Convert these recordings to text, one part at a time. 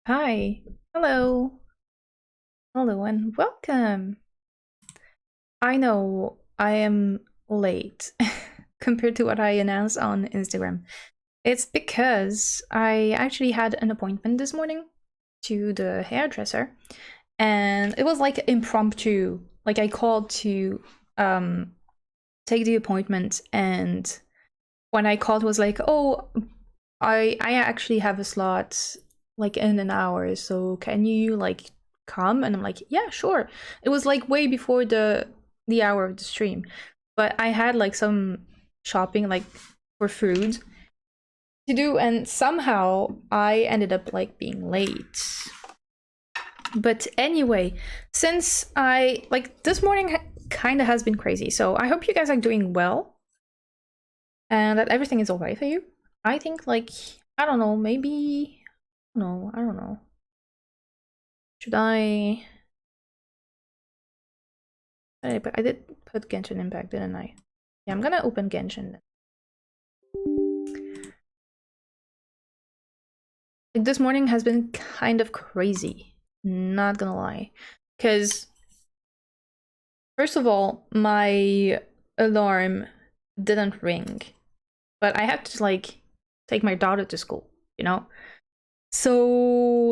Hi. Hello. Hello and welcome. I know I am late compared to what I announced on Instagram. It's because I actually had an appointment this morning to the hairdresser and it was like impromptu. Like I called to take the appointment, and when I called it was like, "Oh, I actually have a slot like in an hour, so can you like come?" And I'm like, "Yeah, sure." It was like way before the hour of the stream, but I had like some shopping like for food to do, and somehow I ended up like being late. But anyway, since I like this morning kind of has been crazy, so I hope you guys are doing well and that everything is alright for you. I think like I don't know, maybe no, I don't know. Should I? I did put Genshin Impact, didn't I? Yeah, I'm gonna open Genshin then. Like this morning has been kind of crazy, not gonna lie. Because first of all, my alarm didn't ring, but I had to like take my daughter to school, you know? So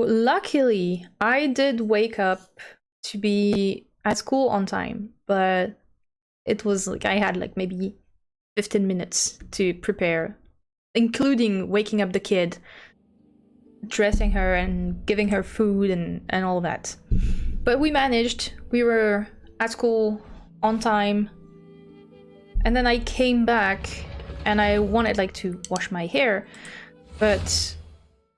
luckily, I did wake up to be at school on time, but it was like I had like maybe 15 minutes to prepare, including waking up the kid, dressing her, and giving her food and all that. But we managed. We were at school on time. And then I came back and I wanted like to wash my hair, but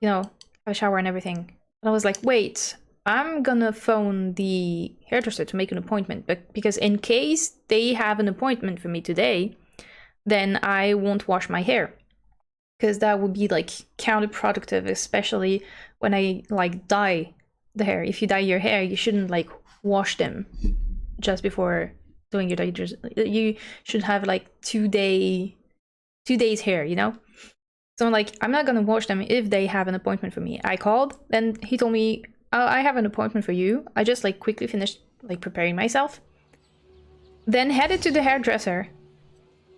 you know, have a shower and everything. And I was like, wait, I'm gonna phone the hairdresser to make an appointment, but because in case they have an appointment for me today, then I won't wash my hair. Because that would be like counterproductive, especially when I like dye the hair. If you dye your hair, you shouldn't like wash them just before doing your dye. You should have like 2 days hair, you know? So I'm like, I'm not gonna wash them if they have an appointment for me. I called, then he told me, oh, I have an appointment for you. I just like quickly finished like preparing myself. Then headed to the hairdresser,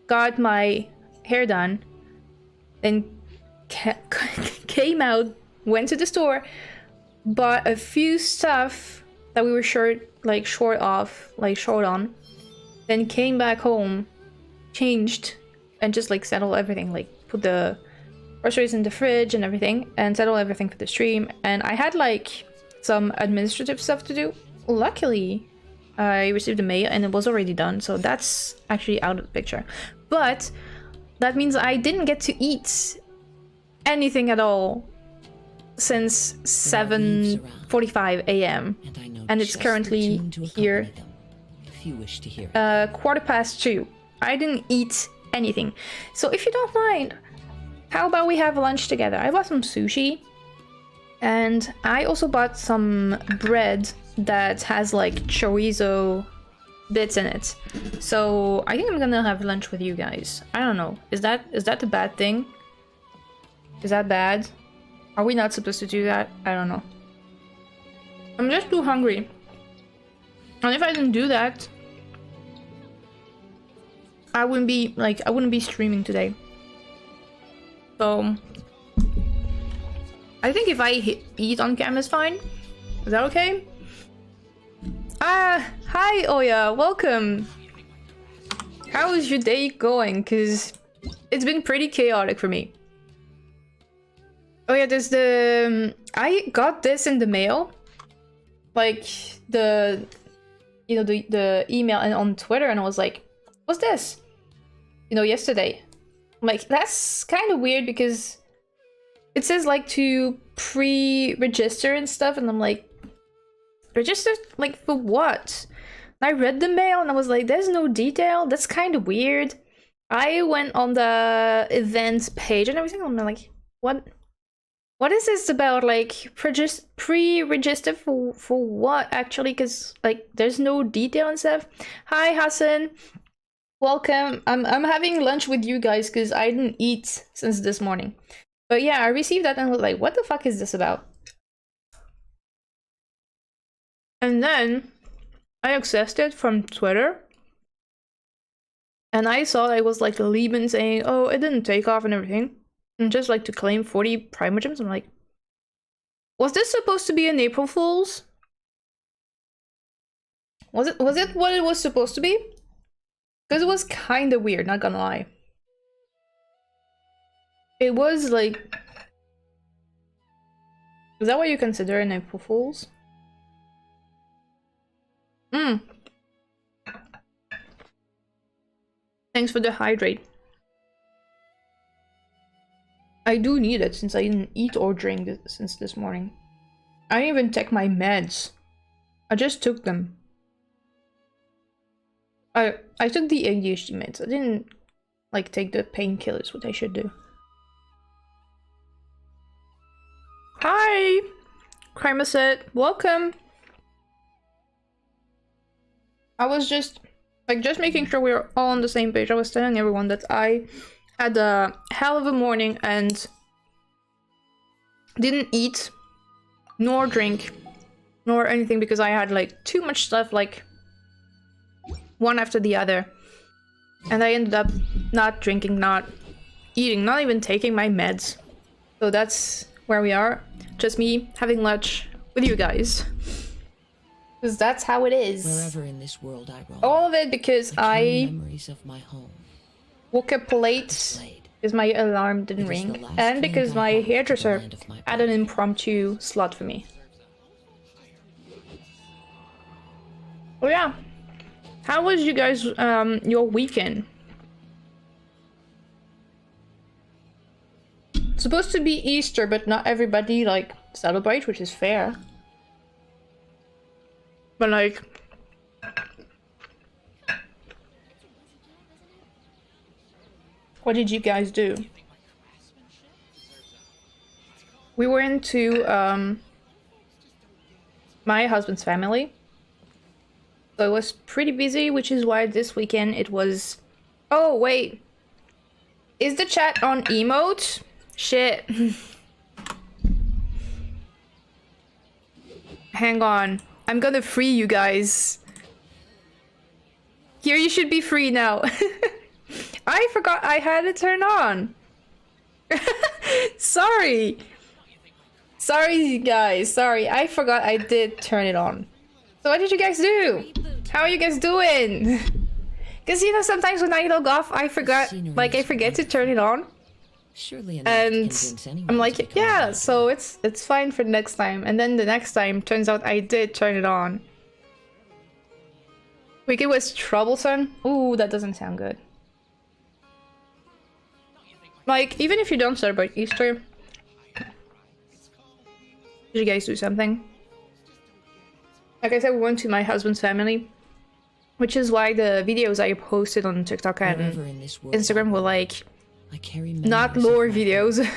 got my hair done, then came out, went to the store, bought a few stuff that we were short on, then came back home, changed, and just like settled everything, like put the groceries in the fridge and everything, and settle everything for the stream. And I had like some administrative stuff to do. Luckily, I received a mail and it was already done, so that's actually out of the picture. But that means I didn't get to eat anything at all since 7:45 a.m. and it's currently here 2:15. I didn't eat anything. So if you don't mind, how about we have lunch together? I bought some sushi, and I also bought some bread that has like chorizo bits in it. So I think I'm gonna have lunch with you guys. I don't know. Is that a bad thing? Is that bad? Are we not supposed to do that? I don't know. I'm just too hungry. And if I didn't do that, I wouldn't be streaming today. So I think if I eat on cam is fine. Is that okay? Hi Oya, welcome. How is your day going? Cause it's been pretty chaotic for me. Oh yeah, there's I got this in the mail, like the email and on Twitter, and I was like, what's this? Yesterday. I'm like, that's kind of weird because it says like to pre-register and stuff, and I'm like, register like for what? And I read the mail and I was like, there's no detail. That's kind of weird. I went on the events page and everything, and I'm like, what is this about? Like pre-register for what actually? Because like there's no detail and stuff. Hi Hassan, welcome. I'm having lunch with you guys because I didn't eat since this morning. But yeah, I received that and was like, what the fuck is this about? And then I accessed it from Twitter. And I saw it was like a Lieben saying, oh, it didn't take off and everything. And just like to claim 40 primogems. I'm like, was this supposed to be an April Fool's? Was it what it was supposed to be? Because it was kind of weird, not gonna lie. It was like... Is that what you consider an April Fool's? Thanks for the hydrate. I do need it since I didn't eat or drink since this morning. I didn't even take my meds. I just took them. I took the ADHD meds. I didn't like take the painkillers, what I should do. Hi! Crimeset, welcome! I was just making sure we were all on the same page. I was telling everyone that I had a hell of a morning and didn't eat, nor drink, nor anything because I had like too much stuff, like one after the other. And I ended up not drinking, not eating, not even taking my meds. So that's where we are. Just me having lunch with you guys. Because that's how it is. Wherever in this world I roam, all of it because I memories of my home. Woke up late because my alarm didn't ring, and because my hairdresser had an impromptu slot for me. Oh yeah. How was you guys your weekend? It's supposed to be Easter, but not everybody like celebrate, which is fair. But like, what did you guys do? We were into my husband's family. So it was pretty busy, which is why this weekend it was... Oh, wait. Is the chat on emote? Shit. Hang on. I'm gonna free you guys. Here you should be free now. I forgot I had it turned on. Sorry. Sorry, guys. Sorry. I forgot I did turn it on. So what did you guys do? How are you guys doing? Because, you know, sometimes when I log off, I forgot, like, I forget to turn it on. And I'm like, yeah, so it's fine for the next time. And then the next time, turns out I did turn it on. Weekend was troublesome. Ooh, that doesn't sound good. Like, even if you don't celebrate Easter, did you guys do something? Like I said, we went to my husband's family, which is why the videos I posted on TikTok and Instagram were like not lore videos,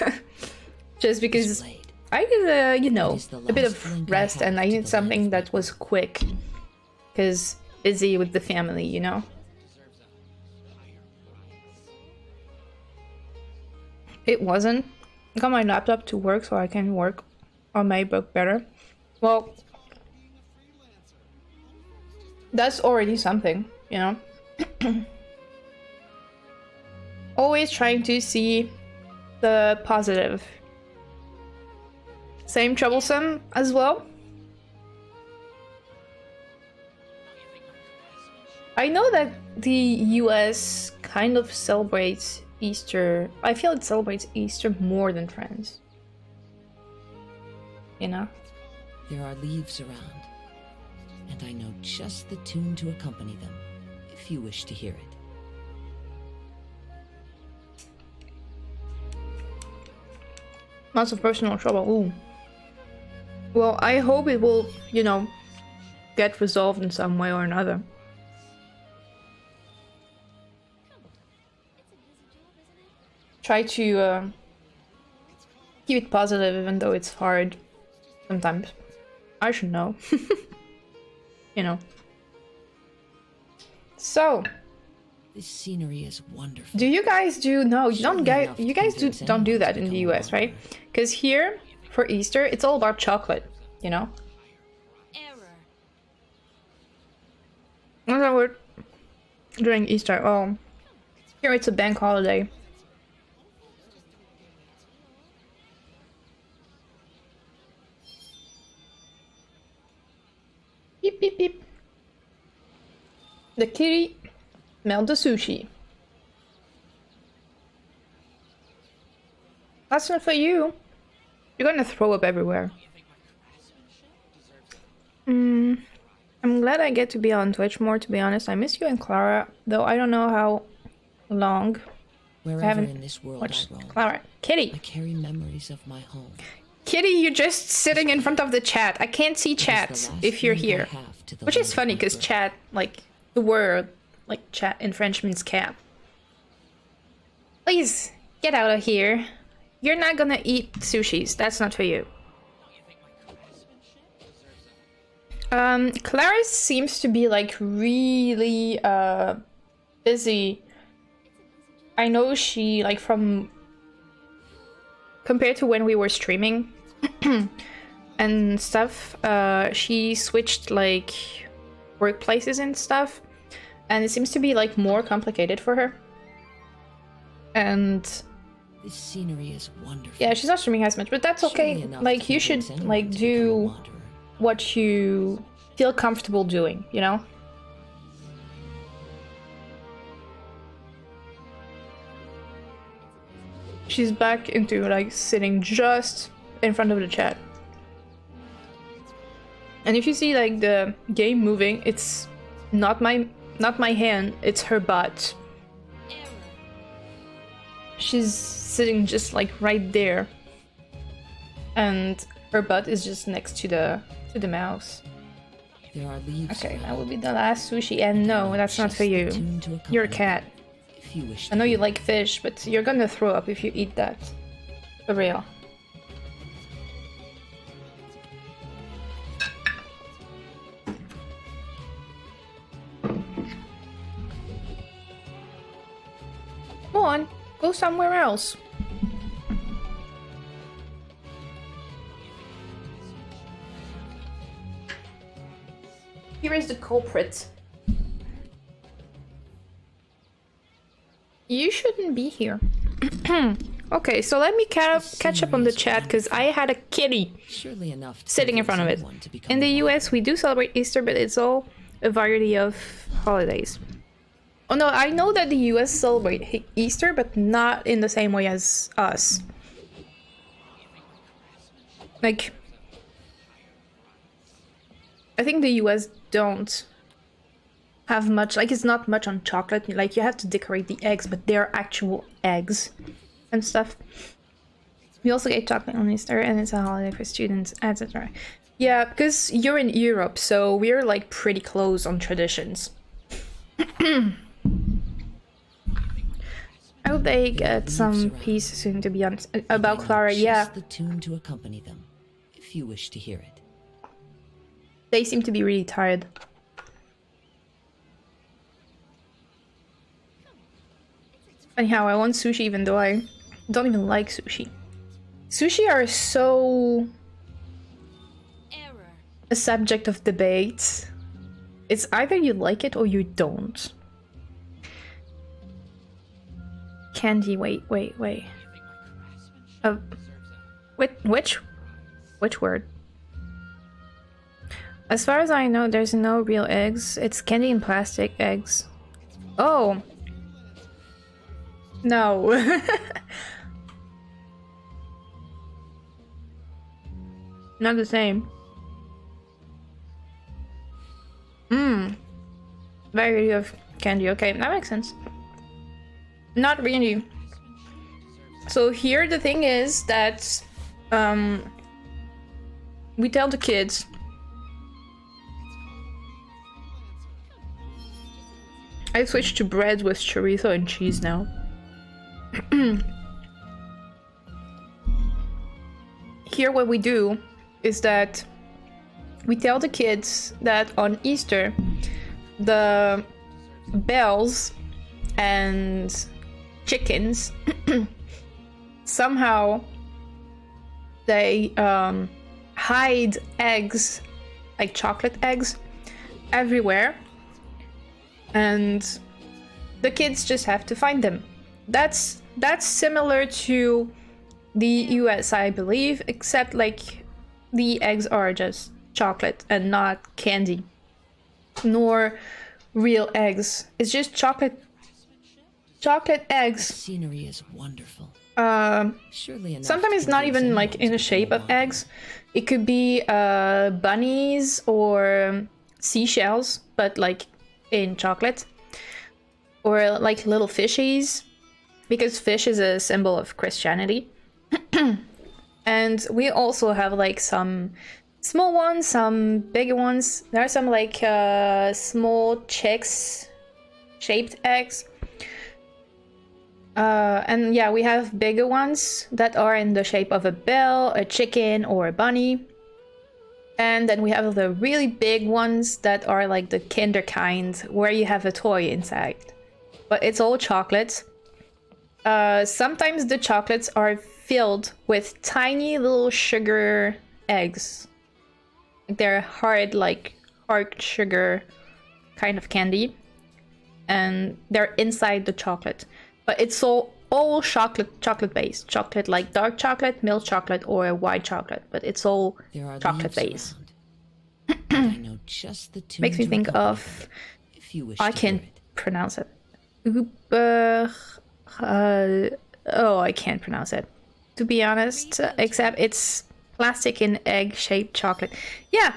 just because I needed, you know, a bit of rest and I needed something that was quick, because busy with the family, you know. It wasn't. I got my laptop to work so I can work on my book better. Well, that's already something, you know. Always trying to see the positive. Same troublesome as well. I know that the US kind of celebrates Easter. I feel it celebrates Easter more than France. You know? There are leaves around, and I know just the tune to accompany them, if you wish to hear it. Lots of personal trouble. Ooh. Well, I hope it will, you know, get resolved in some way or another. Try to keep it positive, even though it's hard sometimes. I should know. You know. So, this scenery is wonderful. do you guys do don't do that in the US, right? Because here for Easter it's all about chocolate, you know. airport during Easter. Oh, here it's a bank holiday. Beep, beep, beep. The kitty smelled the sushi. That's not for you. You're gonna throw up everywhere. I'm glad I get to be on Twitch more, to be honest. I miss you and Clara, though I don't know how long. Wherever I haven't in this world watched I roam, Clara. Kitty! I carry memories of my home. Kitty, you're just sitting in front of the chat. I can't see It is chat the last if you're link I here. have to the Which is land funny, of my because birth. chat, like, the word, like, chat in French means cat. Please, get out of here. You're not gonna eat sushis. That's not for you. Clarice seems to be, like, really, busy. I know she, like, from... compared to when we were streaming and stuff, she switched, like, workplaces and stuff. And it seems to be, like, more complicated for her. And... This scenery is wonderful. yeah, she's not streaming as much, but that's Surely okay. enough Like, to you convince should, anyone like, to become a do wanderer. what you feel comfortable doing, you know? She's back into, like, sitting just in front of the chat. And if you see, like, the game moving, it's not my hand, it's her butt. She's sitting just, like, right there. And her butt is just next to the mouse. There are leaves Okay, around, that will be the last sushi, and no, that's not just for the you. tune to You're a accompany cat. them, if you wish I know to you hear like fish, but you're gonna throw up if you eat that. For real. Go on, go somewhere else. Here is the culprit. You shouldn't be here. Okay, so let me catch up on the chat, because I had a kitty Surely enough to sitting in front of convince it. anyone to become In the a US, we do celebrate Easter, but it's all a variety of holidays. Oh no, I know that the US celebrate Easter, but not in the same way as us. Like, I think the US don't have much, like, it's not much on chocolate. Like, you have to decorate the eggs, but they're actual eggs and stuff. We also get chocolate on Easter, and it's a holiday for students, etc. Yeah, because you're in Europe, so we're, like, pretty close on traditions. I hope they get some peace soon, to be honest. About Clara, yeah. Just the tune to accompany them, if you wish to hear it. They seem to be really tired. Anyhow, I want sushi even though I don't even like sushi. Sushi are so... a subject of debate. It's either you like it or you don't. Candy, wait. Which word? As far as I know, there's no real eggs. It's candy and plastic eggs. Oh. No. Not the same. Variety of candy. Okay, that makes sense. Not really. So here the thing is that we tell the kids I switched to bread with chorizo and cheese now. Here what we do is that we tell the kids that on Easter the bells and chickens somehow they hide eggs, like chocolate eggs, everywhere, and the kids just have to find them. That's similar to the US, I believe, except like the eggs are just chocolate and not candy, nor real eggs. It's just chocolate eggs. Scenery is wonderful. Surely enough Sometimes it's not even like in the shape of eggs. It could be bunnies or seashells, but like in chocolate, or like little fishies, because fish is a symbol of Christianity. And we also have like some small ones, some bigger ones. There are some like small chicks shaped eggs. And yeah, we have bigger ones that are in the shape of a bell, a chicken, or a bunny. And then we have the really big ones that are like the Kinder kind, where you have a toy inside. But it's all chocolate. Sometimes the chocolates are filled with tiny little sugar eggs. They're hard, like hard sugar kind of candy. And they're inside the chocolate. But it's all chocolate based. Chocolate like dark chocolate, milk chocolate, or white chocolate. But it's all chocolate based. I know just the tune. Makes me think of, if you wish I to can't hear it. pronounce it. Oh, I can't pronounce it, to be honest. Except it's plastic in egg shaped chocolate. Yeah.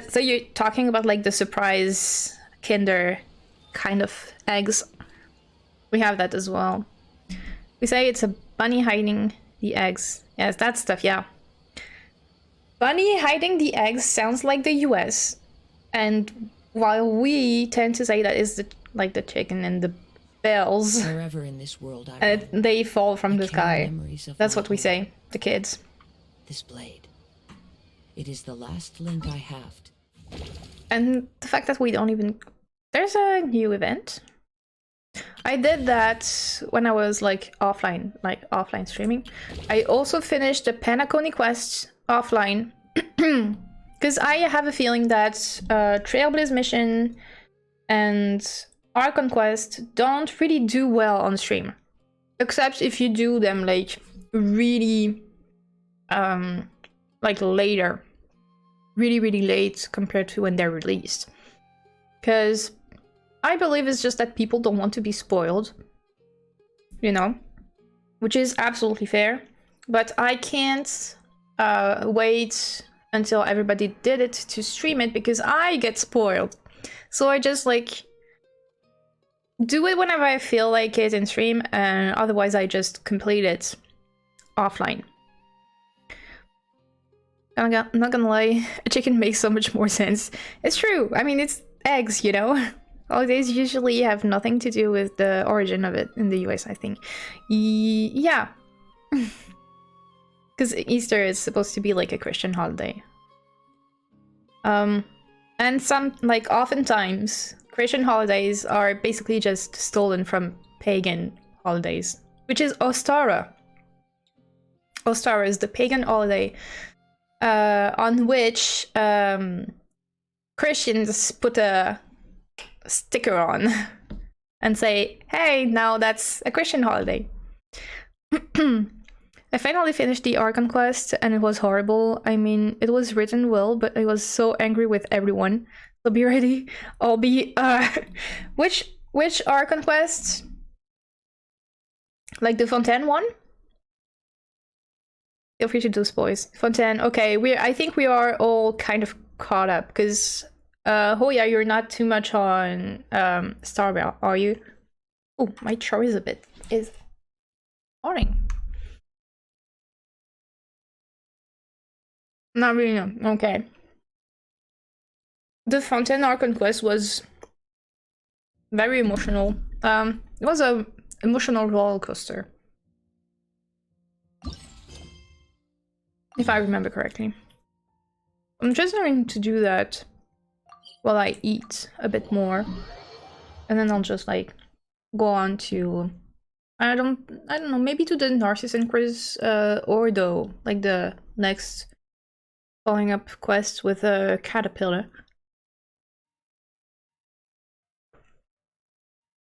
So you're talking about like the surprise Kinder kind of eggs. We have that as well. We say it's a bunny hiding the eggs. Yes, that stuff, yeah. Bunny hiding the eggs sounds like the US. And while we tend to say that is like the chicken and the bells, Wherever in this world I and roam, they fall from the carry sky. memories of That's my what we home. say, the kids. This blade. It is the last link I have. And the fact that we don't even... There's a new event. I did that when I was like offline streaming. I also finished the Penacony quest offline. Because I have a feeling that Trailblaze Mission and Archon Quest don't really do well on stream. Except if you do them like really like later. Really late compared to when they're released. Because I believe it's just that people don't want to be spoiled. You know? Which is absolutely fair. But I can't wait until everybody did it to stream it because I get spoiled. So I just like do it whenever I feel like it in stream, and otherwise I just complete it offline. I'm not gonna lie, a chicken makes so much more sense. It's true. I mean, it's eggs, you know? Holidays usually have nothing to do with the origin of it in the US, I think. Yeah. Because Easter is supposed to be like a Christian holiday. And oftentimes, Christian holidays are basically just stolen from pagan holidays, which is Ostara. Ostara is the pagan holiday on which Christians put a sticker on and say, hey, now that's a Christian holiday. I finally finished the Archon quest and it was horrible. I mean, it was written well, but I was so angry with everyone. So be ready. I'll be which Archon quest? Like the Fontaine one? Feel free to do spoils. Fontaine, okay, I think we are all kind of caught up because Hoya, you're not too much on Starbound, are you? Oh, my choice a bit is boring. Not really, no. Okay. The Fontaine Archon quest was very emotional. It was a emotional roller coaster. If I remember correctly. I'm just going to do that while I eat a bit more. And then I'll just like go on to I don't know, maybe to the Narcissus quiz or though like the next following up quest with a caterpillar.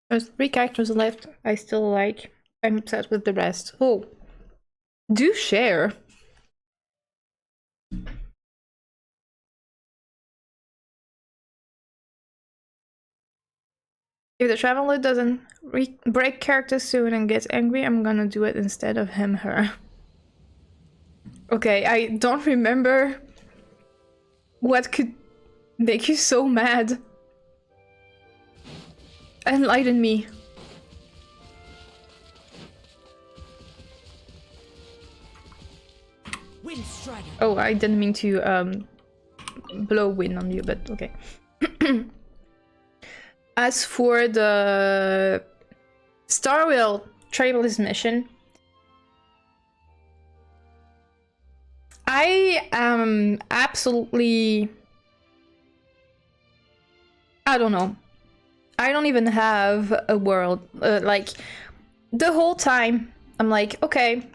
There's 3 characters left I still like. I'm upset with the rest. Oh. Do share. If the traveler doesn't break character soon and gets angry, I'm gonna do it instead of him, her. Okay, I don't remember what could make you so mad. Enlighten me. Wind Strider. Oh, I didn't mean to blow wind on you, but okay. As for the Star Wheel Travelers mission, I am absolutely... I don't know. I don't even have a world. Like, the whole time, I'm like, okay.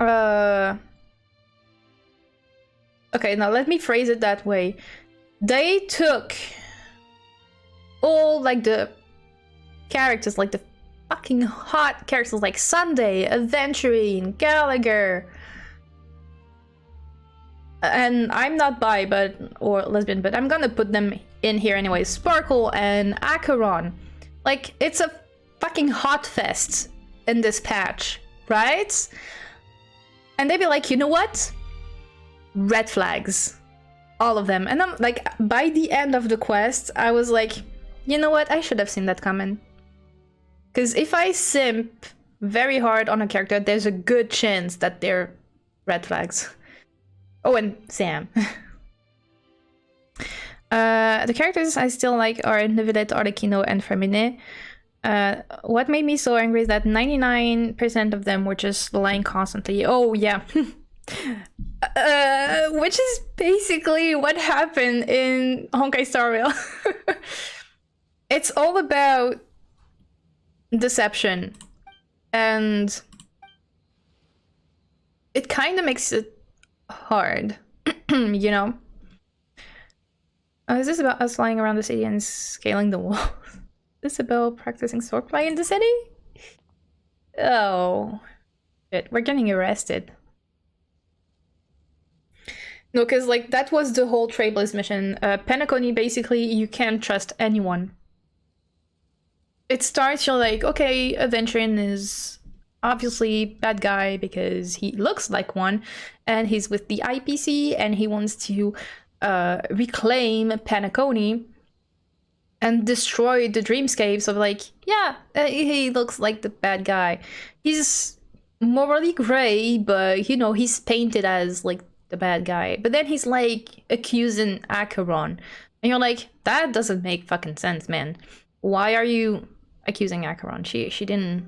Okay, now let me phrase it that way. They took all, like, the characters, like the fucking hot characters like Sunday, Aventurine, Gallagher. And I'm not bi, but or lesbian, but I'm gonna put them in here anyway. Sparkle and Acheron. Like, it's a fucking hot fest in this patch, right? And they'd be like, you know what? Red flags. All of them. And I'm like, by the end of the quest, I was like, you know what? I should have seen that coming. Because if I simp very hard on a character, there's a good chance that they're red flags. Oh, and Sam. The characters I still like are Nevedette, Arlecchino, and Femine. What made me so angry is that 99% of them were just lying constantly. Oh, yeah. Which is basically what happened in Honkai Star Rail. It's all about deception. And it kind of makes it hard, you know? Is this about us flying around the city and scaling the walls? Is this about practicing swordplay in the city? Oh, shit, we're getting arrested. No, because, like, that was the whole Trailblaze mission. Penacony, basically, you can't trust anyone. It starts, you're like, okay, Aventurine is obviously bad guy because he looks like one, and he's with the IPC, and he wants to reclaim Penacony and destroy the dreamscapes of, like, yeah, he looks like the bad guy. He's morally gray, but, you know, he's painted as, like, the bad guy. But then he's, like, accusing Acheron. And you're like, that doesn't make fucking sense, man. Why are you accusing Acheron? She didn't...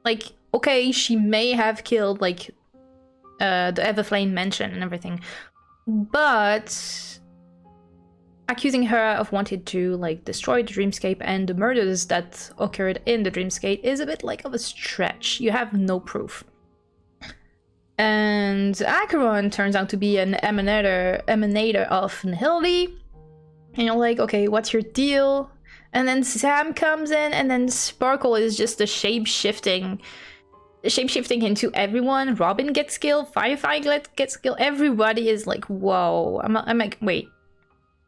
Like, okay, she may have killed, like, the Everflame mansion and everything. But... accusing her of wanting to, like, destroy the dreamscape and the murders that occurred in the dreamscape is a bit like of a stretch. You have no proof. And Acheron turns out to be an emanator of Nihility. And you're like, okay, what's your deal? And then Sam comes in, and then Sparkle is just a shape-shifting into everyone. Robin gets killed, Firefly gets killed, everybody is like, whoa. I'm like, wait.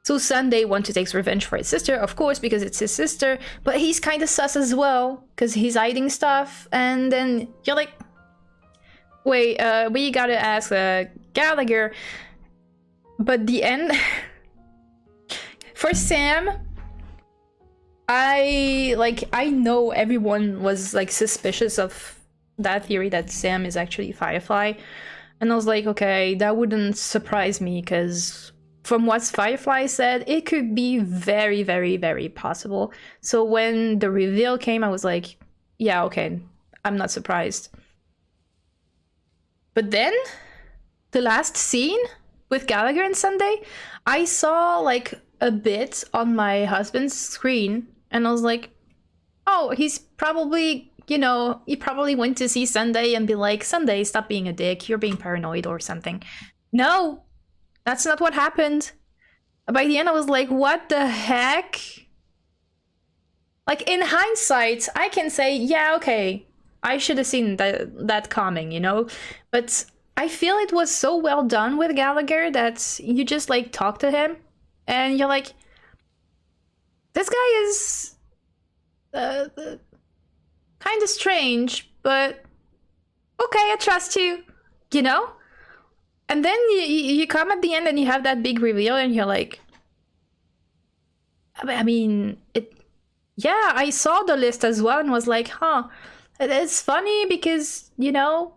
So Sunday wants to take revenge for his sister, of course, because it's his sister, but he's kind of sus as well, because he's hiding stuff, and then you're like, wait, we gotta ask Gallagher. But the end... For Sam, I know everyone was, like, suspicious of that theory that Sam is actually Firefly, and I was like, okay, that wouldn't surprise me, because from what Firefly said, it could be very, very, very possible. So when the reveal came, I was like, yeah, okay, I'm not surprised. But then, the last scene with Gallagher and Sunday, I saw, like, a bit on my husband's screen, and I was like, oh, he's probably, you know, he probably went to see Sunday and be like, Sunday, stop being a dick, you're being paranoid or something. No, that's not what happened. By the end, I was like, what the heck? Like, in hindsight, I can say, yeah, okay, I should have seen that coming, you know? But I feel it was so well done with Gallagher that you just, like, talk to him, and you're like, this guy is uh, kind of strange, but okay, I trust you, you know? And then you come at the end and you have that big reveal, and you're like, I mean, it. Yeah, I saw the list as well and was like, huh, it's funny because, you know,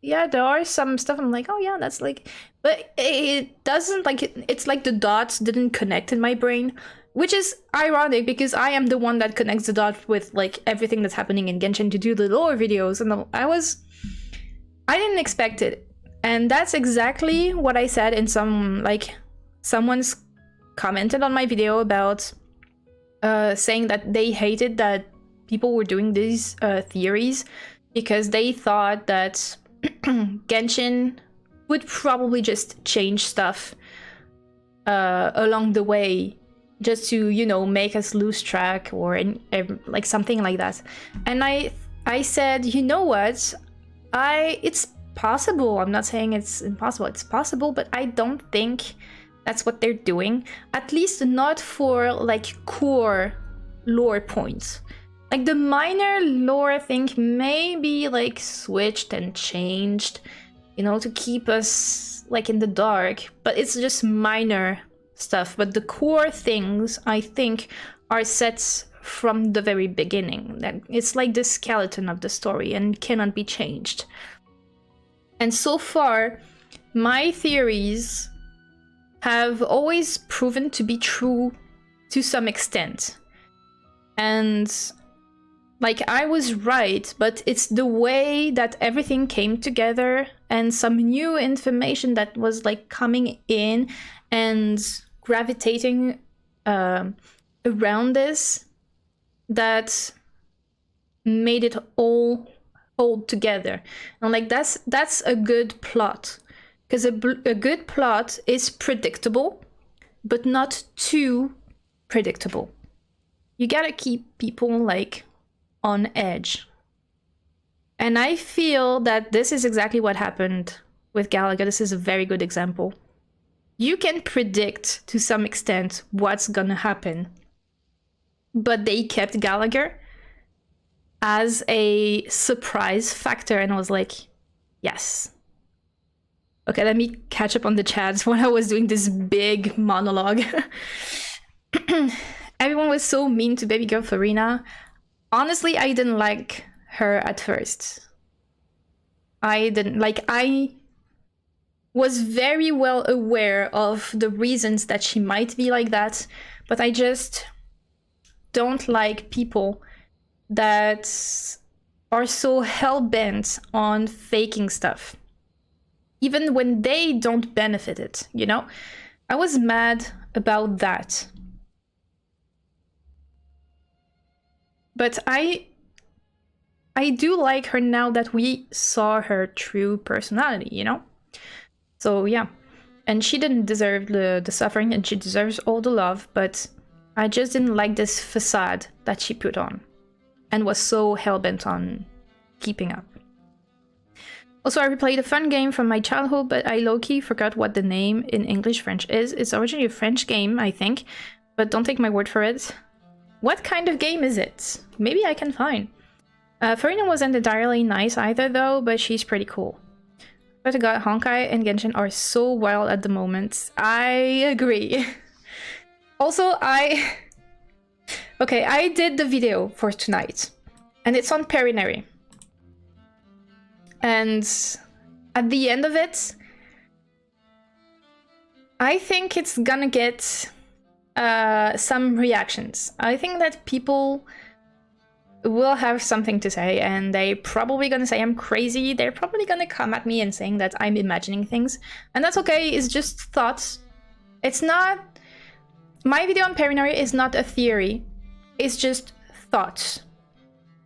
yeah, there are some stuff I'm like, oh yeah, that's like, but it doesn't, like, it's like the dots didn't connect in my brain, which is ironic because I am the one that connects the dots with, like, everything that's happening in Genshin to do the lore videos, and I didn't expect it. And that's exactly what I said in some, like, someone's commented on my video about saying that they hated that people were doing these theories because they thought that Genshin would probably just change stuff along the way just to, you know, make us lose track or like something like that. And I said, you know what? It's possible. I'm not saying it's impossible. It's possible, but I don't think that's what they're doing. At least not for, like, core lore points. Like, the minor lore thing may be, like, switched and changed, you know, to keep us, like, in the dark. But it's just minor stuff. But the core things, I think, are set from the very beginning. That it's like the skeleton of the story and cannot be changed. And so far, my theories have always proven to be true to some extent. And, like, I was right, but it's the way that everything came together and some new information that was, like, coming in and gravitating around this that made it all hold together. And, like, that's a good plot. Because a good plot is predictable, but not too predictable. You gotta keep people, like, on edge. And I feel that this is exactly what happened with Gallagher. This is a very good example. You can predict to some extent what's gonna happen, but they kept Gallagher as a surprise factor, and I was like, yes. Okay, let me catch up on the chats when I was doing this big monologue. Everyone was so mean to baby girl Farina. Honestly, I didn't like her at first. I was very well aware of the reasons that she might be like that, but I just don't like people that are so hell-bent on faking stuff. Even when they don't benefit it, you know? I was mad about that. But I do like her now that we saw her true personality, you know? So yeah. And she didn't deserve the suffering, and she deserves all the love, but I just didn't like this facade that she put on and was so hell-bent on keeping up. Also, I replayed a fun game from my childhood, but I low-key forgot what the name in English-French is. It's originally a French game, I think, but don't take my word for it. What kind of game is it? Maybe I can find. Farina wasn't entirely nice either, though, but she's pretty cool. But God, Honkai and Genshin are so wild at the moment. I agree. Also, Okay, I did the video for tonight, and it's on Perinary. And at the end of it, I think it's gonna get some reactions. I think that people will have something to say, and they're probably gonna say I'm crazy. They're probably gonna come at me and saying that I'm imagining things, and that's okay. It's just thoughts. It's not... My video on Perinary is not a theory. It's just thoughts.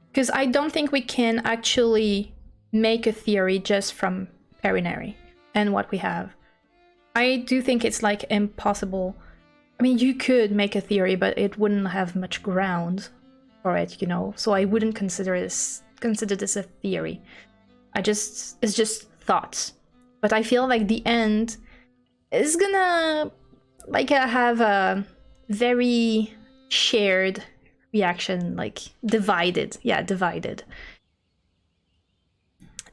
Because I don't think we can actually make a theory just from Perinary and what we have. I do think it's, like, impossible. I mean, you could make a theory, but it wouldn't have much ground. for it, you know. So I wouldn't consider this a theory. It's just thoughts. But I feel like the end is gonna like have a very shared reaction, like divided. Yeah, divided.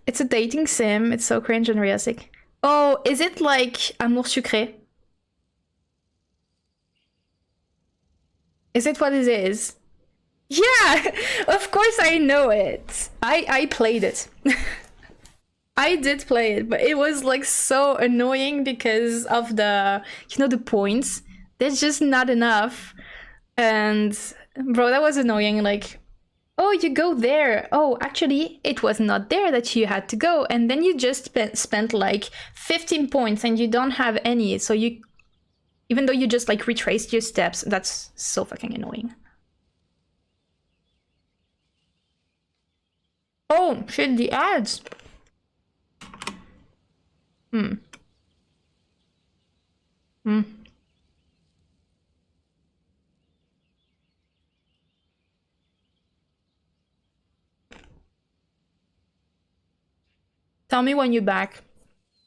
It's a dating sim. It's so cringe and realistic. Oh, is it like Amour Sucré? Is it what it is? Yeah, of course I know it. I played it. I did play it, but it was like so annoying because of the, you know, the points. There's just not enough. And bro, that was annoying. Like, oh, you go there. Oh, actually, it was not there that you had to go. And then you just spent like 15 points and you don't have any. So you, even though you just like retraced your steps, that's so fucking annoying. Oh, shit, the ads. Hmm. Hmm. Tell me when you're back.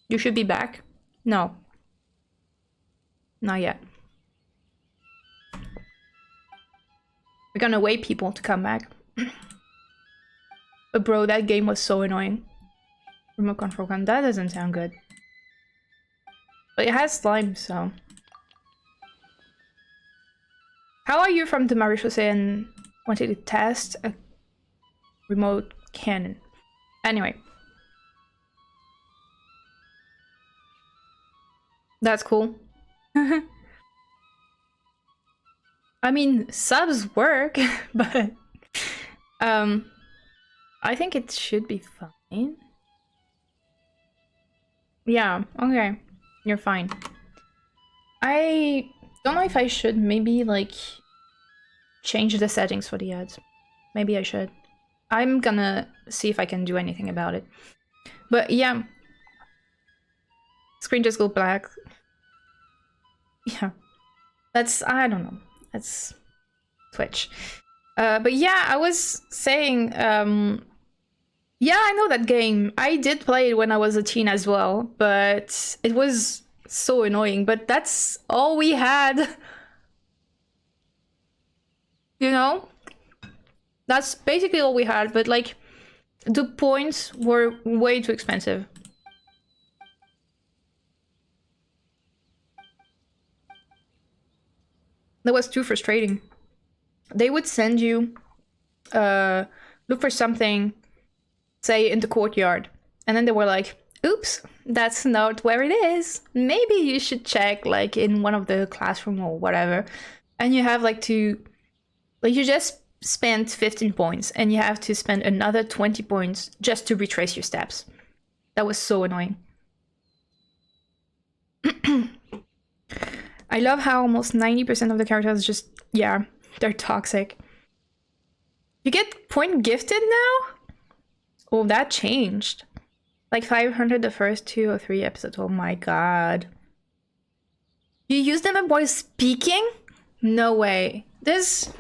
You should be back. No. Not yet. We're gonna wait people to come back. But bro, that game was so annoying. Remote control gun, that doesn't sound good. But it has slime, so. How are you from the Maréchaussée and wanted to test a remote cannon? Anyway. That's cool. I mean, subs work, but I think it should be fine. Yeah, okay. You're fine. I don't know if I should maybe like change the settings for the ads. Maybe I should. I'm gonna see if I can do anything about it. But yeah. Screen just go black. Yeah. That's, I don't know. That's Twitch. But yeah, I was saying, yeah, I know that game. I did play it when I was a teen as well, but it was so annoying. But that's all we had. You know? That's basically all we had, but like, the points were way too expensive. That was too frustrating. They would send you, look for something, say in the courtyard, and then they were like, oops, that's not where it is. Maybe you should check like in one of the classroom or whatever. And you have like to, like you just spent 15 points and you have to spend another 20 points just to retrace your steps. That was so annoying. I love how almost 90% of the characters just, yeah, they're toxic. You get point gifted now? Oh, that changed. Like 500 the first 2 or 3 episodes. Oh my god. You use them while speaking? No way. This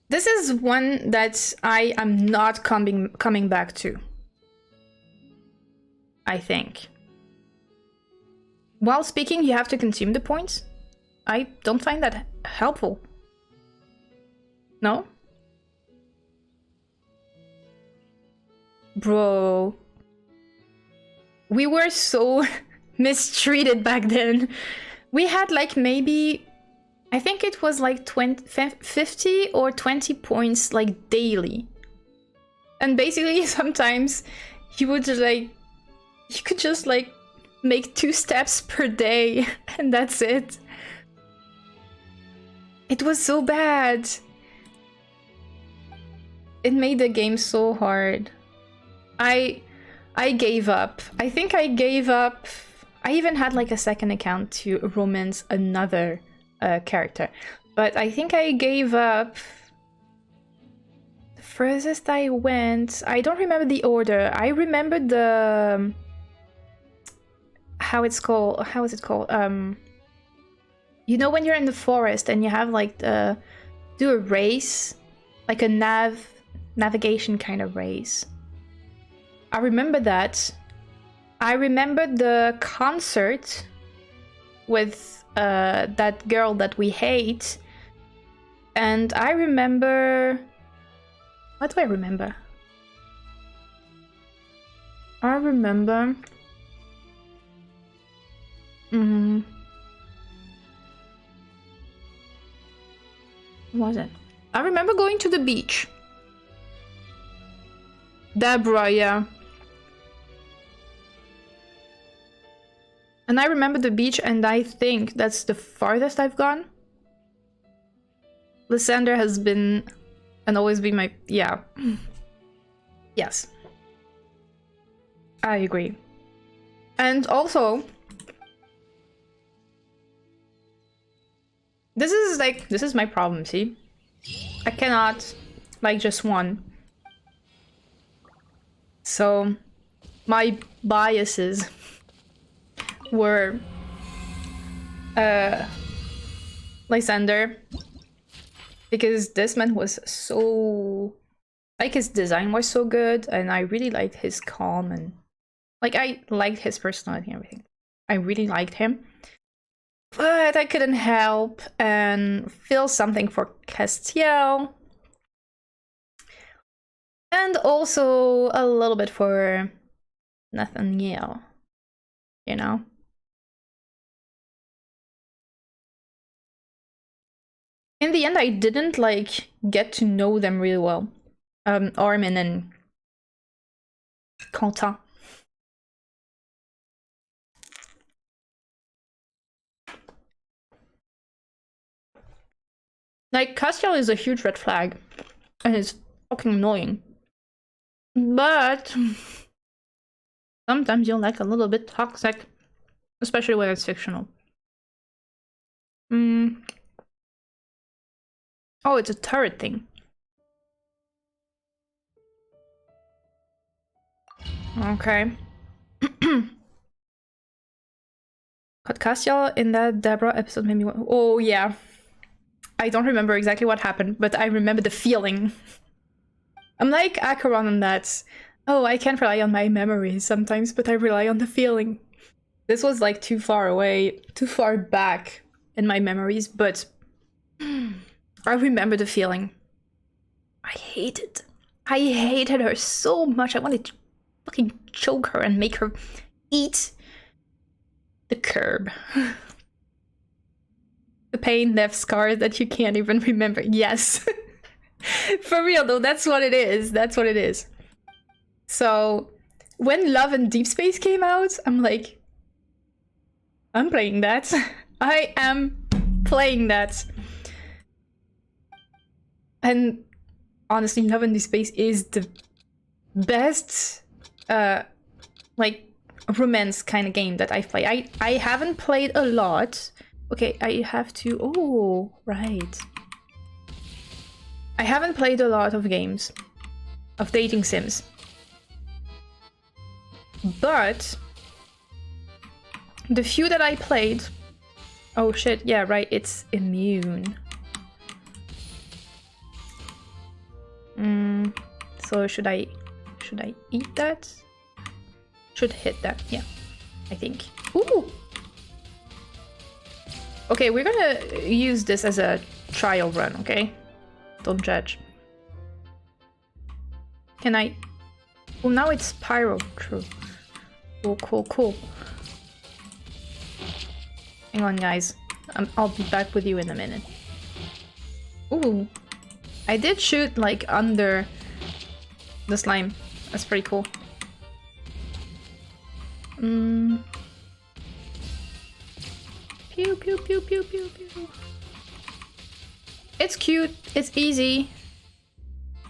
is one that I am not coming back to. I think. While speaking, you have to consume the points? I don't find that helpful. No? Bro. We were so mistreated back then. We had like maybe, I think it was like 50 or 20 points like daily. And basically sometimes you would just like, you could just like make 2 steps per day and that's it. It was so bad. It made the game so hard. I gave up. I think I gave up. I even had like a second account to romance another character. But I think I gave up. The furthest I went, I don't remember the order. I remember the how is it called? You know when you're in the forest and you have like the do a race, like a navigation kind of race. I remember that. I remember the concert with that girl that we hate. And I remember... What do I remember? I remember... What was it? I remember going to the beach. Deborah, yeah. And I remember the beach, and I think that's the farthest I've gone. Lysander has been and always be my... yeah. Yes. I agree. And also... This is my problem, see? I cannot like just one. So, my biases were Lysander, because this man was so... like, his design was so good, and I really liked his calm, and like, I liked his personality and everything. I really liked him. But I couldn't help and feel something for Castiel. And also a little bit for Nathaniel, you know? In the end, I didn't, like, get to know them really well. Armin and Quentin. Like, Castiel is a huge red flag, and it's fucking annoying. But sometimes you're like a little bit toxic, especially when it's fictional. Oh, it's a turret thing. Okay. But Castiel in that Deborah episode made me... oh, yeah. I don't remember exactly what happened, but I remember the feeling. I'm like Acheron on that. Oh, I can't rely on my memories sometimes, but I rely on the feeling. This was like too far away, too far back in my memories, but I remember the feeling. I hated her so much. I wanted to fucking choke her and make her eat the curb. The pain left scars that you can't even remember. Yes. For real though, that's what it is. That's what it is. So when Love and Deep Space came out, I'm like, I'm playing that. I am playing that. And honestly, Love and Deep Space is the best like romance kind of game that I've played. I haven't played a lot. Okay, I have to... oh, right. I haven't played a lot of games, of dating sims. But the few that I played... oh shit, yeah, right, it's immune. So should I eat that? Should hit that, yeah, I think. Ooh! Okay, we're gonna use this as a trial run, okay? Don't judge. Can I... oh, now it's Pyro, true. Cool, cool, cool. Hang on, guys. I'll be back with you in a minute. Ooh. I did shoot, like, under the slime. That's pretty cool. Pew, pew, pew, pew, pew, pew. It's cute. It's easy.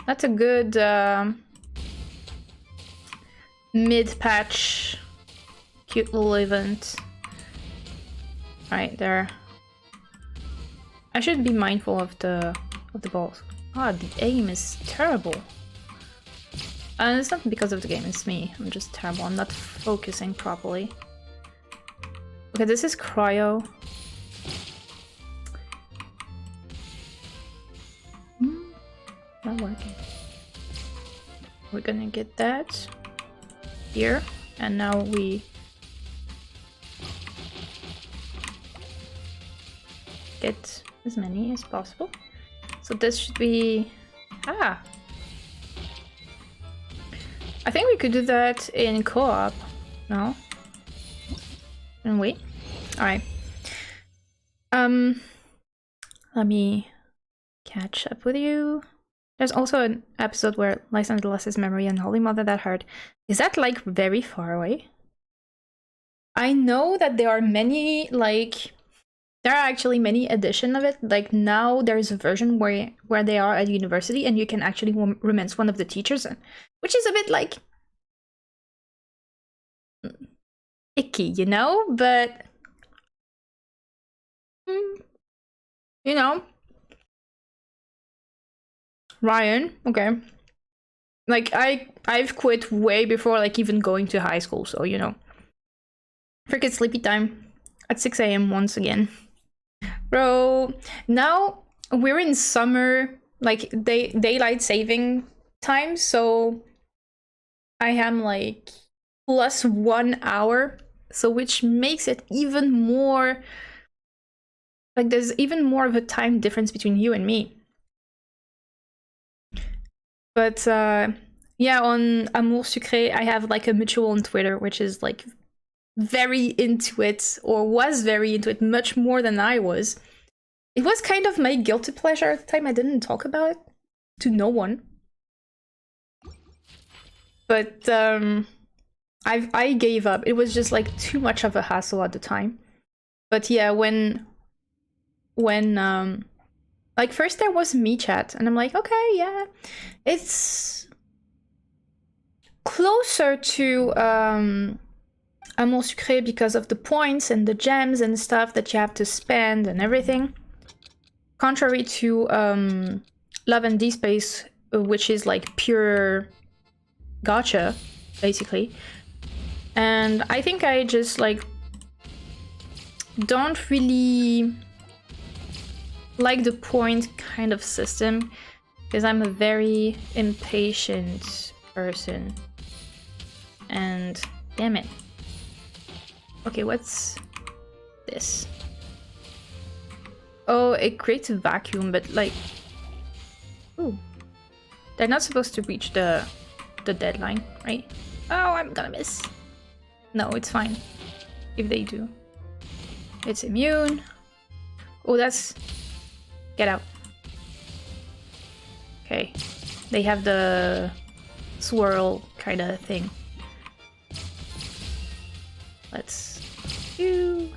That's a good mid-patch cute little event. Right there. I should be mindful of the balls. Ah, the aim is terrible. And it's not because of the game, it's me. I'm just terrible. I'm not focusing properly. Okay, this is cryo. not working. We're gonna get that here, and now we get as many as possible. So this should be... Ah! I think we could do that in co-op. No? And wait. Alright. Let me catch up with you. There's also an episode where Lysander lost his memory and Holy Mother that hurt. Is that like very far away? I know that there are many, like, there are actually many editions of it. Like now there's a version where they are at university and you can actually romance one of the teachers, which is a bit like icky, you know? But you know, Ryan, okay. Like I've quit way before like even going to high school, so you know. Freaking sleepy time at 6 a.m. once again. Bro, now we're in summer, like daylight saving time, so I am like plus 1 hour, so which makes it even more like there's even more of a time difference between you and me. But yeah, on Amour Sucré, I have like a mutual on Twitter, which is like very into it, or was very into it, much more than I was. It was kind of my guilty pleasure at the time. I didn't talk about it to no one. But I gave up. It was just like too much of a hassle at the time. But yeah, when like first there was MeChat, and I'm like, okay, yeah, it's closer to Amour Sucré because of the points and the gems and stuff that you have to spend and everything. Contrary to Love and D-Space, which is like pure gacha, basically. And I think I just like don't really like the point kind of system because I'm a very impatient person. And damn it. Okay, what's this? Oh, it creates a vacuum, but like... Ooh. They're not supposed to reach the deadline, right? Oh, I'm gonna miss. No, it's fine. If they do. It's immune. Oh, that's... Get out. Okay. They have the swirl kind of thing. Let's do...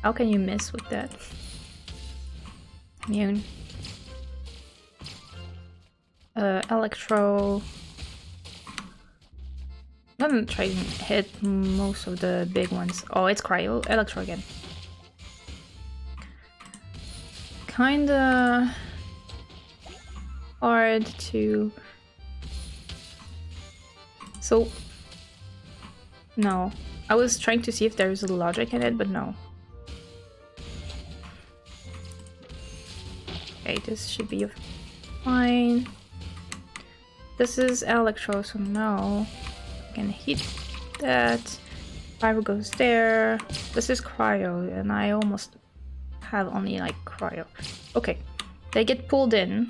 How can you miss with that? Immune. Electro. I'm gonna try and hit most of the big ones. Oh, it's cryo. Electro again. Kinda hard to... So... No. I was trying to see if there's a logic in it, but no. Okay, this should be fine. This is Electro, so no. I can hit that. Fire goes there. This is Cryo, and I almost have only like Cryo. Okay, they get pulled in.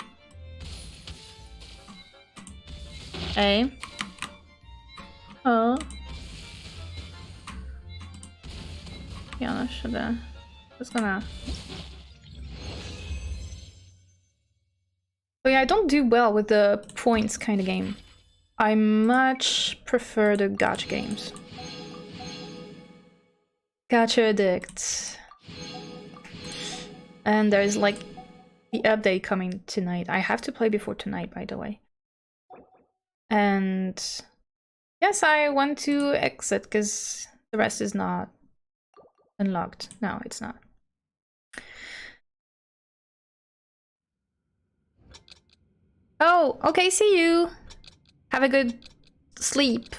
A. Oh. Yeah, I should have. Just gonna. But yeah, I don't do well with the points kind of game. I much prefer the gacha games. Gacha Addict. And there's like the update coming tonight. I have to play before tonight, by the way. And yes, I want to exit because the rest is not unlocked. No, it's not. Oh, okay, see you. Have a good sleep.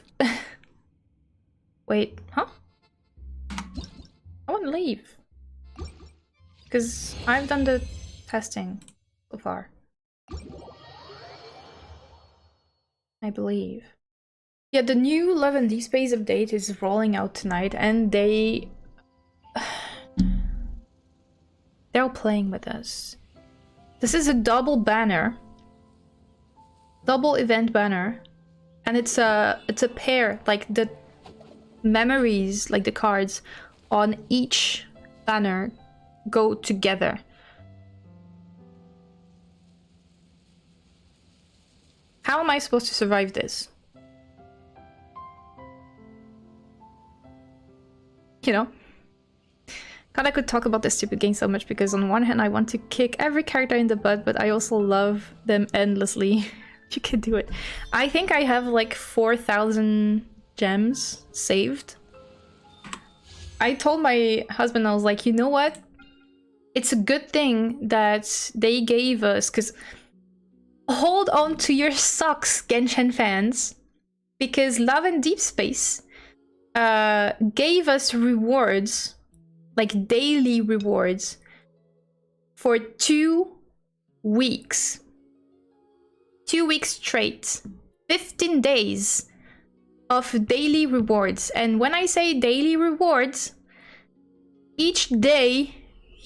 Wait, huh? I want to leave. because I've done the testing so far. I believe. Yeah, the new Love and Deep Space update is rolling out tonight, and they're playing with us. This is a double banner, double event banner, and it's a pair. Like the memories, like the cards on each banner, go together. How am I supposed to survive this? You know? God, I could talk about this stupid game so much because on one hand I want to kick every character in the butt, but I also love them endlessly. You can do it. I think I have like 4,000 gems saved. I told my husband, I was like, you know what? It's a good thing that they gave us, because hold on to your socks, Genshin fans, because Love and Deep Space gave us rewards, like daily rewards, for 2 weeks. 2 weeks straight. 15 days of daily rewards. And when I say daily rewards, each day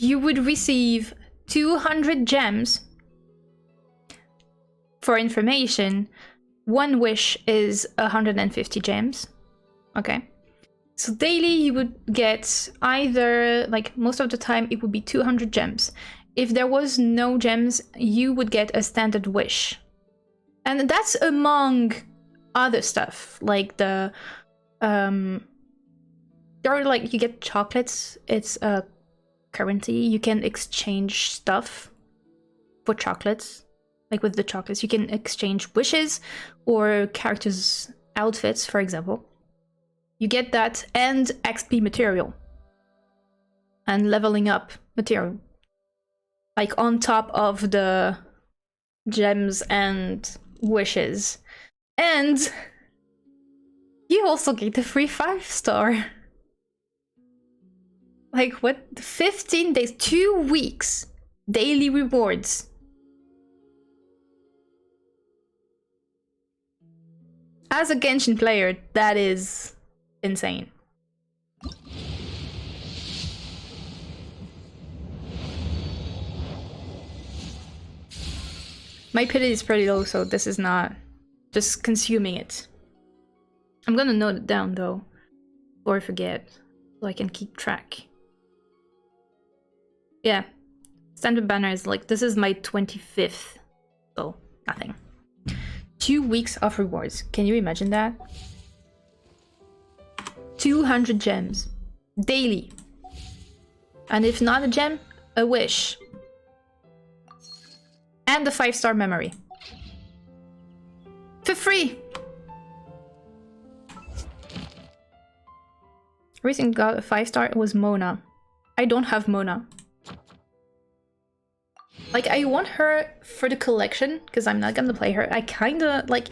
you would receive 200 gems. For information, one wish is 150 gems. Okay. So daily you would get either, like most of the time it would be 200 gems. If there was no gems, you would get a standard wish. And that's among other stuff, like the there are, like, you get chocolates. It's a currency. You can exchange stuff for chocolates. Like with the chocolates, you can exchange wishes or characters' outfits, for example. You get that and XP material and leveling up material, like on top of the gems and wishes. And you also get a free 5-star. Like what? 15 days, 2 weeks, daily rewards. As a Genshin player, that is insane. My pity is pretty low, so this is not just consuming it. I'm gonna note it down though, before I forget, so I can keep track. Yeah, standard banner is like, this is my 25th, so nothing. 2 weeks of rewards. Can you imagine that? 200 gems daily. And if not a gem, a wish. And a 5-star memory. For free! Recently got a 5-star, was Mona. I don't have Mona. Like, I want her for the collection, because I'm not gonna play her. I kinda, like,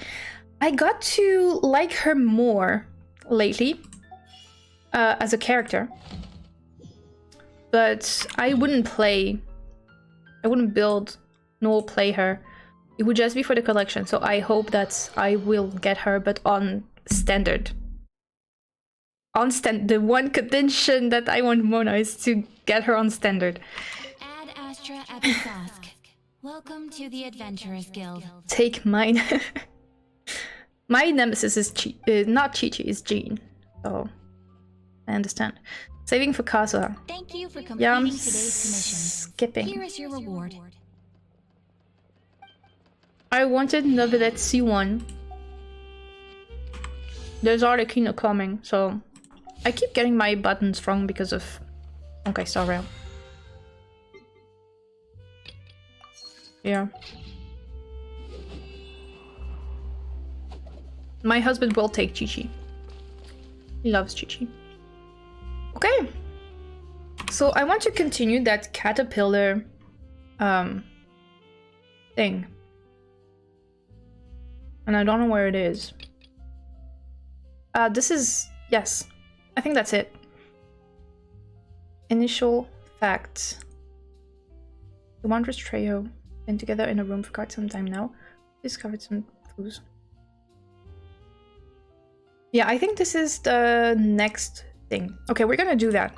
I got to like her more lately. As a character. But I wouldn't build nor play her. It would just be for the collection, so I hope that I will get her, but on standard. The one condition that I want Mona is to get her on standard. Ad Astra Episask. Welcome to the Adventurers Guild. Take mine. My nemesis is not Chi-Chi, it's Jean. So I understand. Saving for Kazuha. Thank you for completing Yeah, I'm today's commission. skipping. Here is your reward. I wanted Novelet C1. There's Arlecchino coming, so I keep getting my buttons wrong because of Honkai Star Rail. Yeah. My husband will take Chi-Chi. He loves Chi-Chi. Okay. So I want to continue that caterpillar thing. And I don't know where it is. This is... yes. I think that's it. Initial facts. The Wanderers trio been together in a room for quite some time now. Discovered some clues. Yeah, I think this is the next thing. Okay, we're gonna do that.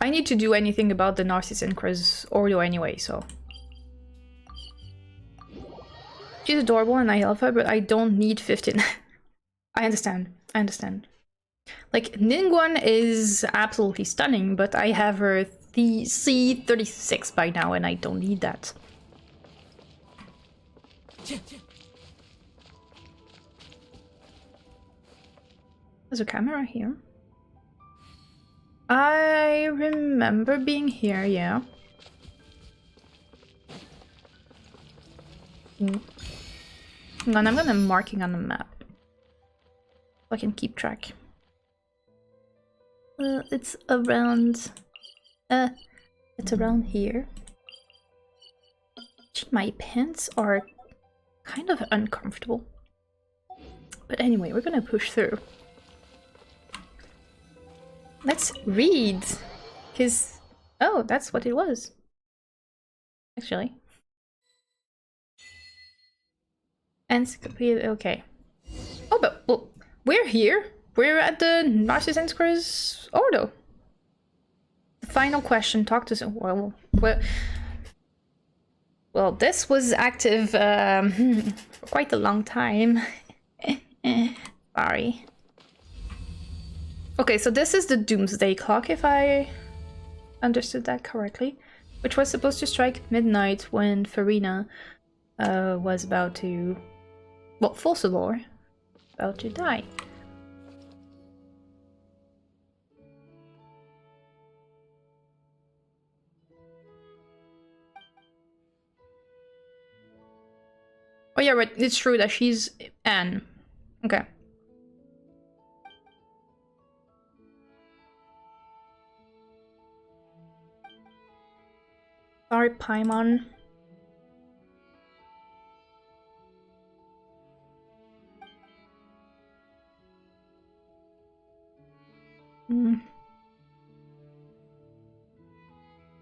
I need to do anything about the Narcissus Ordo anyway, so. She's adorable and I love her, but I don't need 15. I understand. I understand. Like, Ningguang is absolutely stunning, but I have her C36 by now and I don't need that. There's a camera here. I remember being here, yeah. And I'm gonna marking on the map so I can keep track. It's around here. Gee, my pants are kind of uncomfortable. But anyway, we're gonna push through. Let's read, because oh, that's what it was. Actually. Encyclopedia, okay. Oh, but well, we're here. We're at the Narcissus Ordo. The final question, talk to some. Well, this was active for quite a long time. Sorry. Okay, so this is the Doomsday Clock, if I understood that correctly, which was supposed to strike midnight when Farina was about to, well, Fossilor, about to die. Oh yeah, right, it's true that she's Anne. Okay. Sorry, Paimon.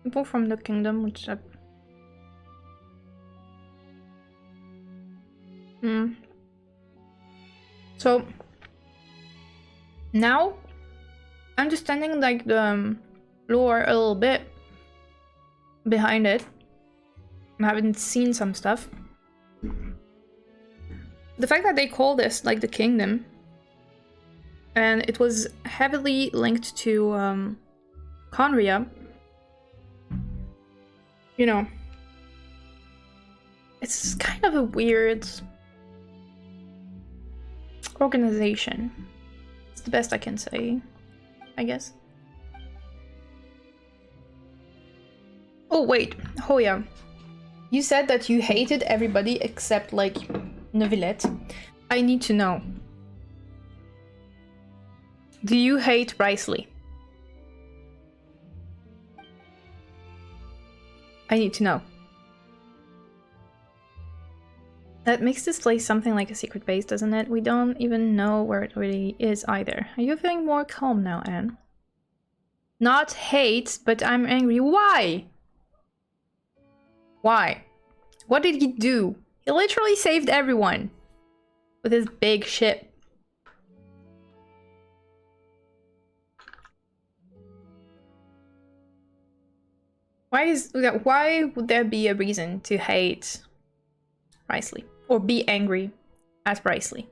People from the kingdom, which So now understanding like the lore a little bit behind it. I haven't seen some stuff. The fact that they call this like the kingdom, and it was heavily linked to Conria, you know, it's kind of a weird organization. It's the best I can say, I guess. Oh wait, Hoya, you said that you hated everybody except like Neuvillette. I need to know. Do you hate Riceley? I need to know. That makes this place something like a secret base, doesn't it? We don't even know where it really is either. Are you feeling more calm now, Anne? Not hate, but I'm angry. Why? Why? What did he do? He literally saved everyone with his big ship. Why would there be a reason to hate Riceley or be angry at Riceley?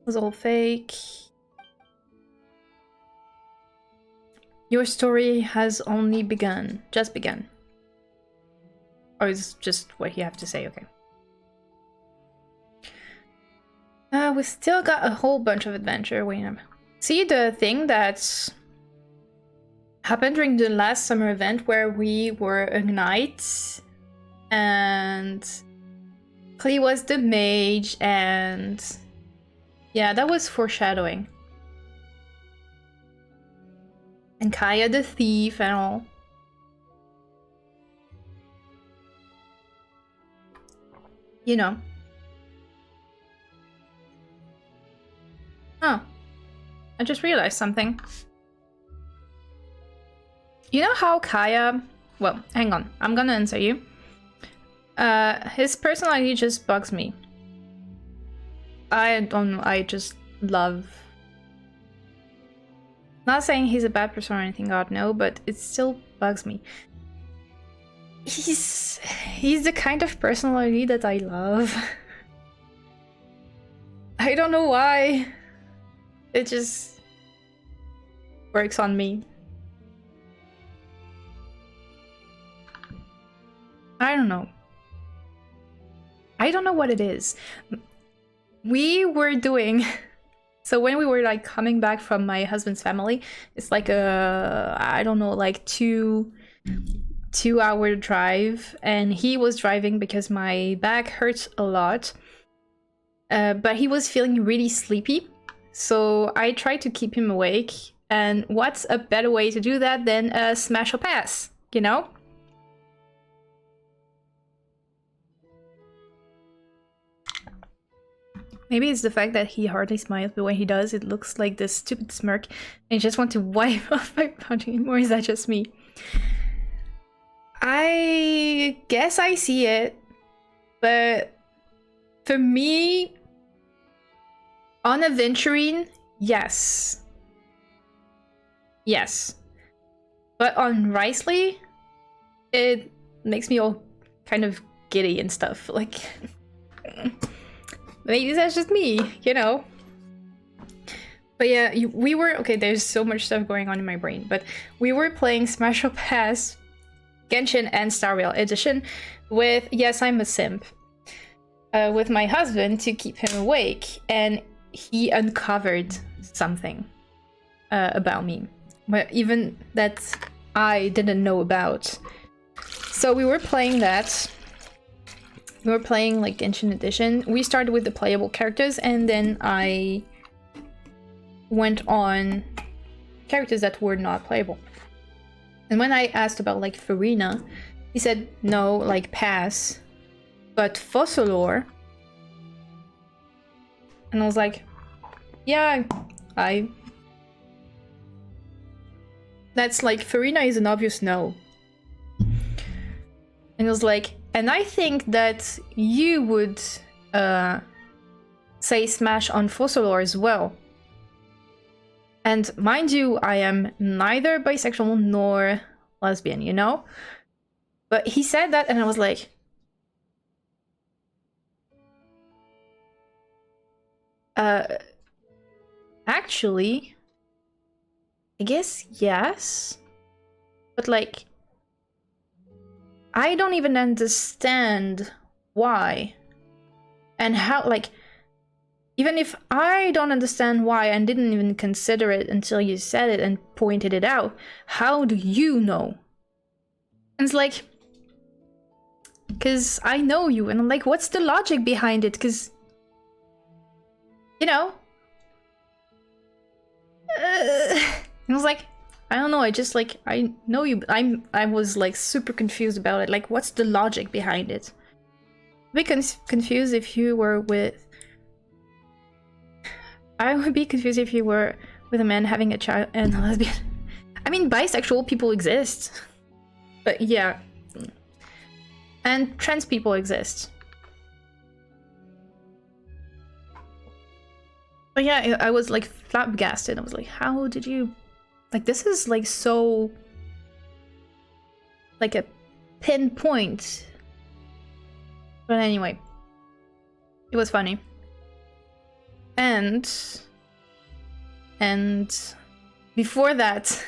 It was all fake. Your story has only begun. Just begun. Or is just what you have to say, okay. We still got a whole bunch of adventure waiting up. See the thing that's happened during the last summer event where we were a knight and Klee was the mage and yeah, that was foreshadowing. And Kaya the thief and all. You know. Oh. I just realized something. You know how Kaya... Well, hang on. I'm gonna answer you. His personality just bugs me. I don't know. I just love... Not saying he's a bad person or anything, God, no, but it still bugs me. He's the kind of personality that I love. I don't know why. It just works on me. I don't know. I don't know what it is. We were doing... So when we were like coming back from my husband's family, it's like a, I don't know, like two-hour drive, and he was driving because my back hurts a lot. But he was feeling really sleepy, so I tried to keep him awake. And what's a better way to do that than smash or pass, you know? Maybe it's the fact that he hardly smiles, but when he does, it looks like this stupid smirk. And I just want to wipe off my body, or is that just me? I guess I see it, but for me, on Aventurine, yes. Yes. But on Riceley, it makes me all kind of giddy and stuff. Like... Maybe that's just me, you know. But yeah, we were... Okay, there's so much stuff going on in my brain. But we were playing Smash or Pass, Genshin, and Star Rail Edition with... Yes, I'm a simp. With my husband to keep him awake. And he uncovered something about me. But even that I didn't know about. So we were playing that. We were playing like Genshin Edition. We started with the playable characters, and then I went on characters that were not playable. And when I asked about like Farina, he said no, like pass. But Fossilor, and I was like, yeah, that's like Farina is an obvious no. And I was like, and I think that you would say smash on Fossilor as well. And mind you, I am neither bisexual nor lesbian, you know? But he said that, and I was like... Actually, I guess yes. But like... I don't even understand why and how, like, even if I don't understand why and didn't even consider it until you said it and pointed it out, how do you know? And it's like, because I know you, and I'm like, what's the logic behind it? Because, you know, and I was like, I don't know, I just like, I know you, I was like super confused about it. Like, what's the logic behind it? I'd be confused if you were with... I would be confused if you were with a man having a child and a lesbian. I mean, bisexual people exist. But yeah. And trans people exist. But yeah, I was like flabbergasted. I was like, how did you... Like, this is like so... like a pinpoint. But anyway. It was funny. And before that,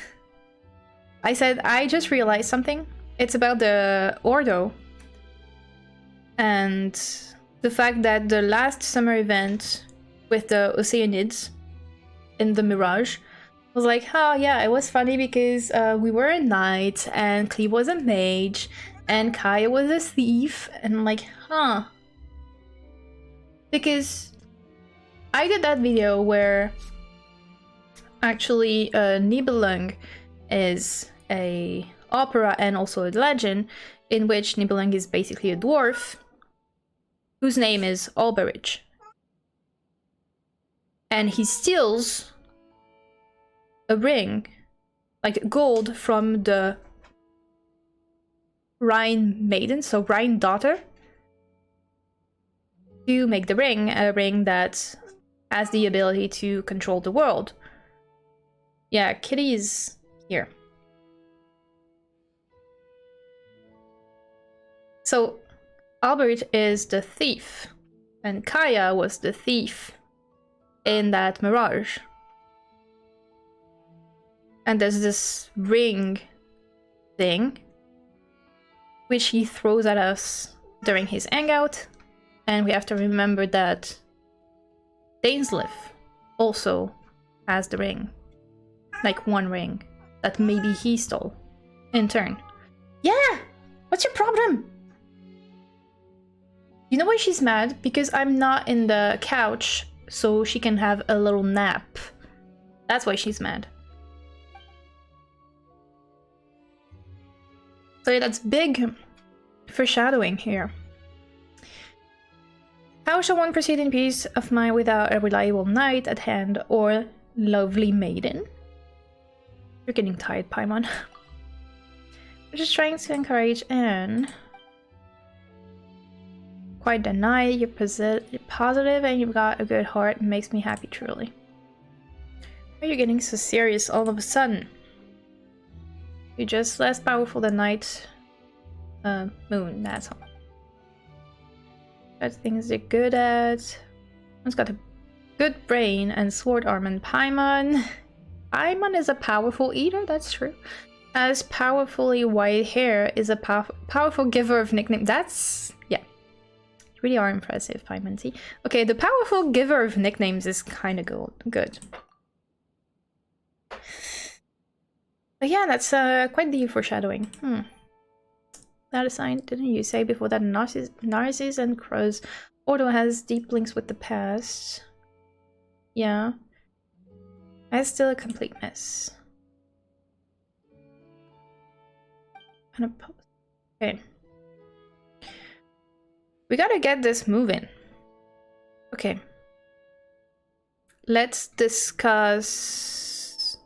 I said, I just realized something. It's about the Ordo. And the fact that the last summer event with the Oceanids in the Mirage was like, oh yeah, it was funny because we were a knight and Cleve was a mage and Kaya was a thief. And I'm like, huh. Because I did that video where actually Nibelung is a opera and also a legend, in which Nibelung is basically a dwarf whose name is Alberich. And he steals a ring like gold from the Rhine maiden, so Rhine daughter, to make the ring, a ring that has the ability to control the world. Yeah, Kitty is here. So Albert is the thief, and Kaya was the thief in that mirage. And there's this ring thing, which he throws at us during his hangout. And we have to remember that Dainsleif also has the ring. Like one ring that maybe he stole in turn. Yeah! What's your problem? You know why she's mad? Because I'm not in the couch so she can have a little nap. That's why she's mad. So that's big foreshadowing here. How shall one proceed in peace of mind without a reliable knight at hand or lovely maiden? You're getting tired, Paimon. We're just trying to encourage and quite deny you're positive and you've got a good heart. It makes me happy, truly. Why are you getting so serious all of a sudden? You're just less powerful than Night Moon, that's all. That things they're good at. One's got a good brain and sword arm, and Paimon. Paimon is a powerful eater, that's true. As powerfully white hair is a powerful giver of nickname. That's, yeah. You really are impressive, Paimon. See? Okay, the powerful giver of nicknames is kind of good. But yeah, that's quite the foreshadowing. That aside, didn't you say before that Narcissus and Crow's Ordo has deep links with the past? Yeah. That's still a complete mess. Okay. We gotta get this moving. Okay. Let's discuss...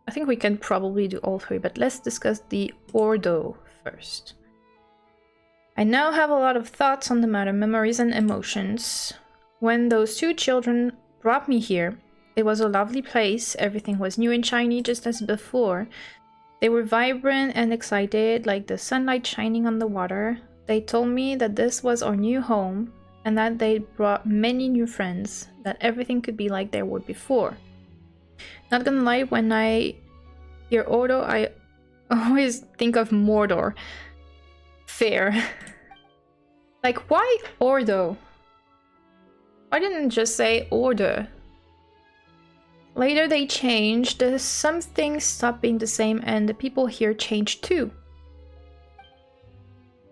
I think we can probably do all three, but let's discuss the Ordo first. I now have a lot of thoughts on the matter, memories and emotions. When those two children brought me here, it was a lovely place. Everything was new and shiny just as before. They were vibrant and excited, like the sunlight shining on the water. They told me that this was our new home and that they'd brought many new friends, that everything could be like they were before. Not gonna lie, when I hear Ordo, I always think of Mordor. Fair. Like, why Ordo? Why didn't just say Order? Later they changed, some things stopped being the same and the people here changed too.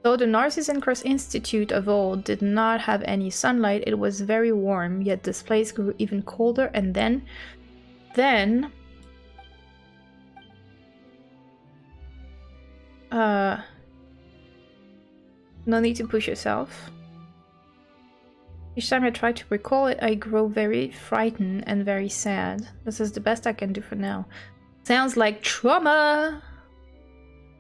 Though the Narcissus and Cross Institute of old did not have any sunlight, it was very warm, yet this place grew even colder, and then... No need to push yourself. Each time I try to recall it, I grow very frightened and very sad. This is the best I can do for now. Sounds like trauma!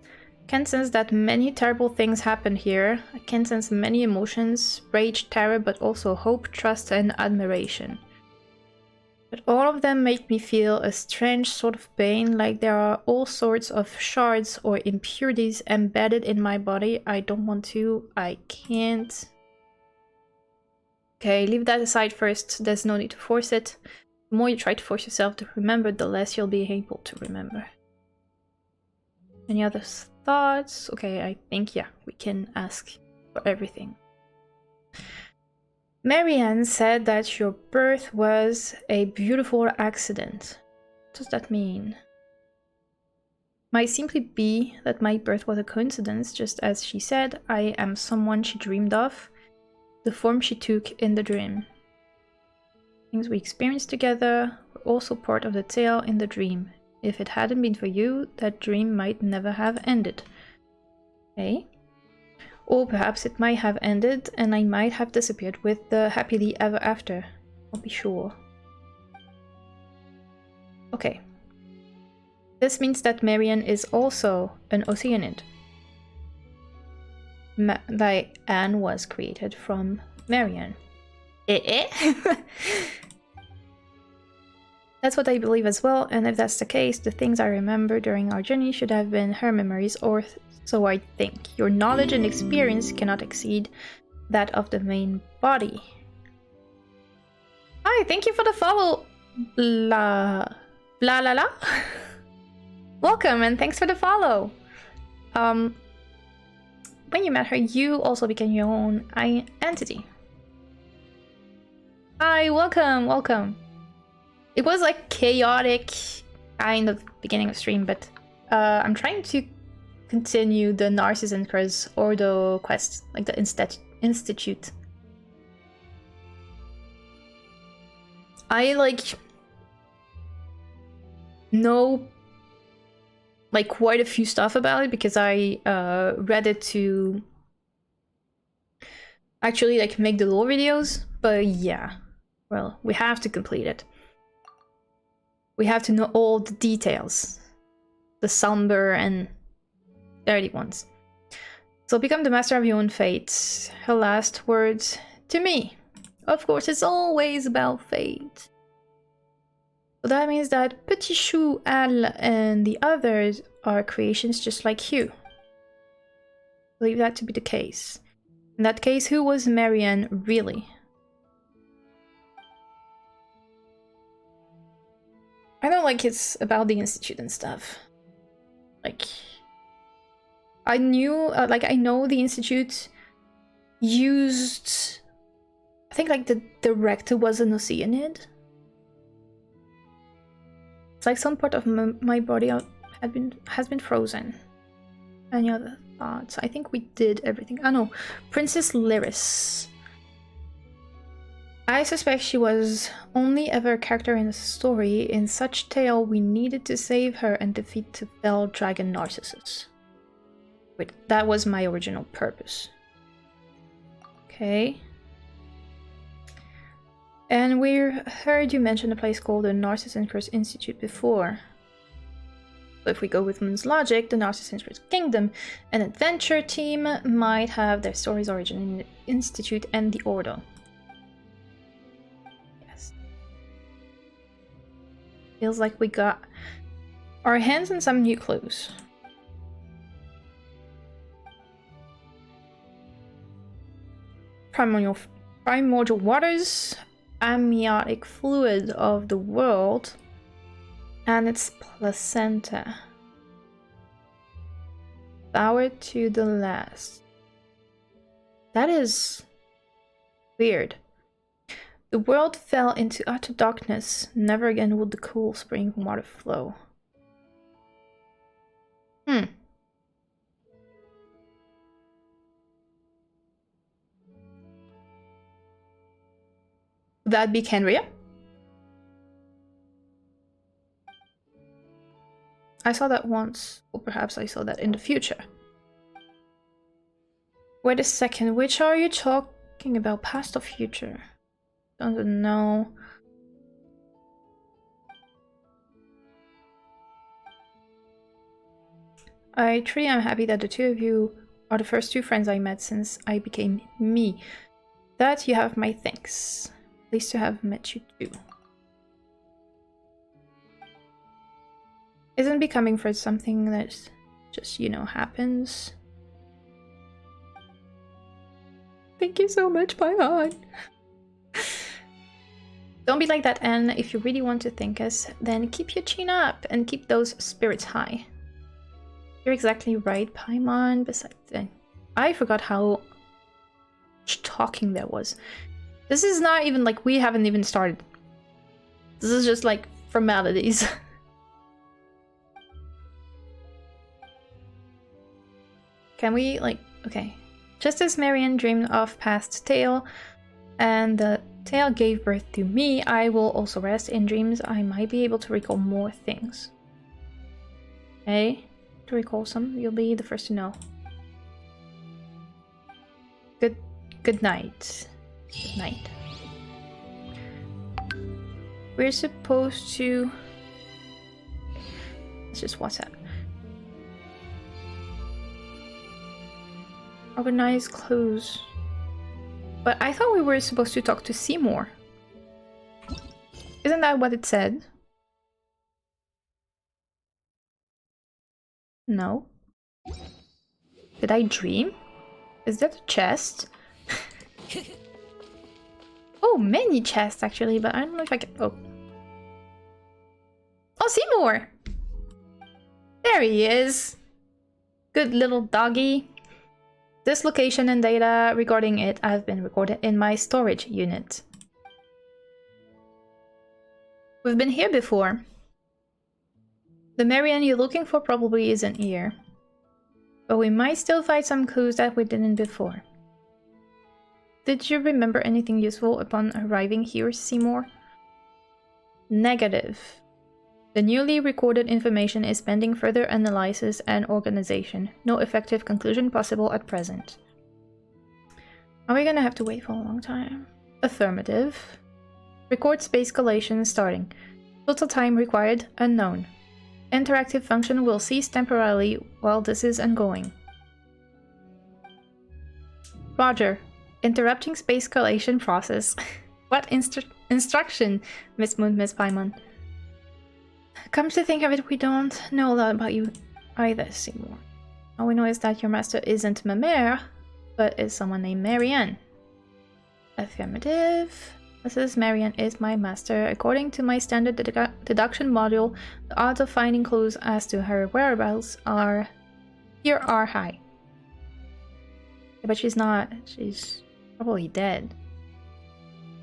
I can sense that many terrible things happened here. I can sense many emotions, rage, terror, but also hope, trust, and admiration. But all of them make me feel a strange sort of pain, like there are all sorts of shards or impurities embedded in my body. I don't want to. I can't. Okay, leave that aside first. There's no need to force it. The more you try to force yourself to remember, the less you'll be able to remember. Any other thoughts? Okay, I think, yeah, we can ask for everything. Marianne said that your birth was a beautiful accident. What does that mean? Might simply be that my birth was a coincidence, just as she said, I am someone she dreamed of, the form she took in the dream. Things we experienced together were also part of the tale in the dream. If it hadn't been for you, that dream might never have ended. Okay? Or perhaps it might have ended and I might have disappeared with the happily ever after. I'll be sure. Okay. This means that Marian is also an Oceanid. Like Anne was created from Marian. That's what I believe as well, and if that's the case, the things I remember during our journey should have been her memories, or so I think. Your knowledge and experience cannot exceed that of the main body. Hi, thank you for the follow. Blah la. Welcome and thanks for the follow. When you met her, you also became your own entity. Hi, welcome. It was like chaotic kind of beginning of stream, but I'm trying to continue the Narcissus and Chris Ordo quest, like the institute. I like know like quite a few stuff about it because I read it to actually like make the lore videos, but yeah, well, we have to complete it. We have to know all the details, the somber and dirty ones. So become the master of your own fate. Her last words to me. Of course, it's always about fate. So that means that Petit Chou, Al, and the others are creations just like you. I believe that to be the case. In that case, who was Marianne really? I don't like it's about the Institute and stuff. Like, I knew, I know the Institute used, I think like the director was an Oceanid. It's like some part of my body has been frozen. Any other thoughts? I think we did everything. Oh no, Princess Lyris. I suspect she was only ever a character in a story. In such tale, we needed to save her and defeat the fell dragon Narcissus. Wait, that was my original purpose. Okay. And we heard you mention a place called the Narcissus and Curse Institute before. So if we go with Moon's logic, the Narcissus and Curse Kingdom, an adventure team might have their story's origin in the Institute and the Ordo. Yes. Feels like we got our hands on some new clues. Primordial waters, amniotic fluid of the world, and its placenta. Devoured to the last. That is weird. The world fell into utter darkness. Never again would the cool spring water flow. Would that be Kenria? I saw that once, or perhaps I saw that in the future. Wait a second, which are you talking about? Past or future? Don't know. I truly am happy that the two of you are the first two friends I met since I became me. That you have my thanks. Pleased to have met you too. Isn't becoming friends something that just, you know, happens? Thank you so much, my heart. Don't be like that, Anne. If you really want to thank us, then keep your chin up and keep those spirits high. You're exactly right, Paimon. Besides, I forgot how much talking there was. This is not even like we haven't even started. This is just like formalities. Can we like, okay. Just as Marianne dreamed of past tale and the tale gave birth to me, I will also rest in dreams. I might be able to recall more things. Okay, to recall some, you'll be the first to know. Good night. Good night. We're supposed to... Let's it's just WhatsApp. Organize clothes. But I thought we were supposed to talk to Seymour. Isn't that what it said? No. Did I dream? Is that a chest? Oh, many chests actually, but I don't know if I can... Oh. Oh, Seymour! There he is! Good little doggy. This location and data regarding it have been recorded in my storage unit. We've been here before. The Marianne you're looking for probably isn't here. But we might still find some clues that we didn't before. Did you remember anything useful upon arriving here, Seymour? Negative. The newly recorded information is pending further analysis and organization. No effective conclusion possible at present. Are we gonna have to wait for a long time? Affirmative. Record space collation starting. Total time required unknown. Interactive function will cease temporarily while this is ongoing. Roger. Interrupting space collation process. What instruction, Miss Moon, Miss Paimon? Come to think of it, we don't know a lot about you either, Seymour. All we know is that your master isn't ma mère, but is someone named Marianne. Affirmative. Mrs. Marianne is my master. According to my standard deduction module, the odds of finding clues as to her whereabouts are high. Yeah, but she's not. She's probably dead,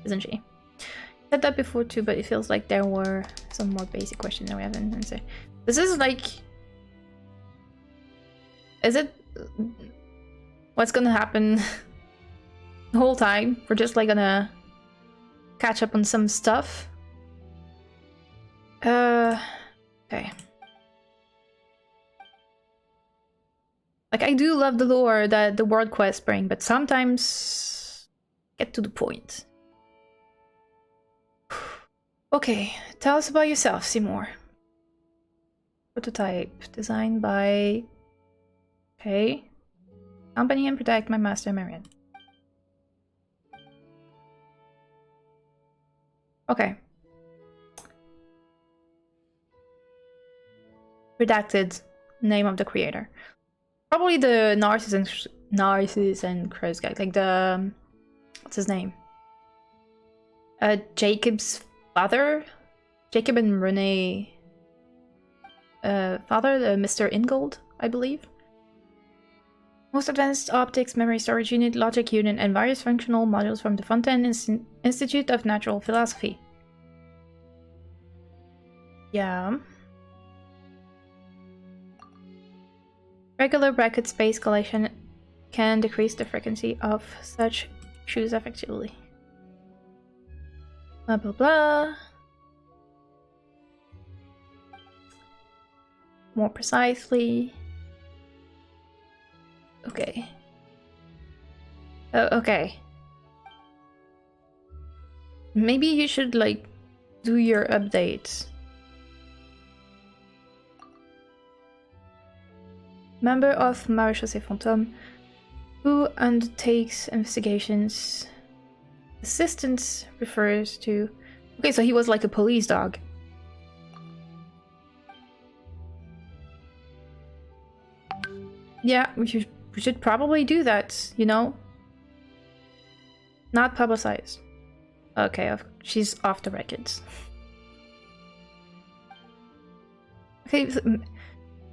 isn't she? I said that before too, but it feels like there were some more basic questions that we haven't answered. This is like... Is it... What's gonna happen the whole time? We're just like gonna catch up on some stuff. Okay. Like, I do love the lore that the world quests bring, but sometimes get to the point. Okay, tell us about yourself, Seymour. Prototype designed by... Okay. Company and protect my master, Marianne. Okay. Redacted. Name of the creator. Probably the Narcissus and Crows guy. Like the... What's his name? Jacob's father? Jacob and Renee... father? Mr. Ingold, I believe. Most advanced optics, memory storage unit, logic unit, and various functional modules from the Fontaine Institute of Natural Philosophy. Yeah. Regular bracket space collation can decrease the frequency of such issues effectively. Blah blah blah. More precisely. Okay. Okay. Maybe you should, like, do your updates. Member of Maréchaussée Fantôme, who undertakes investigations. Assistance refers to... Okay, so he was like a police dog. Yeah, we should probably do that, you know? Not publicized. Okay, she's off the records. Okay,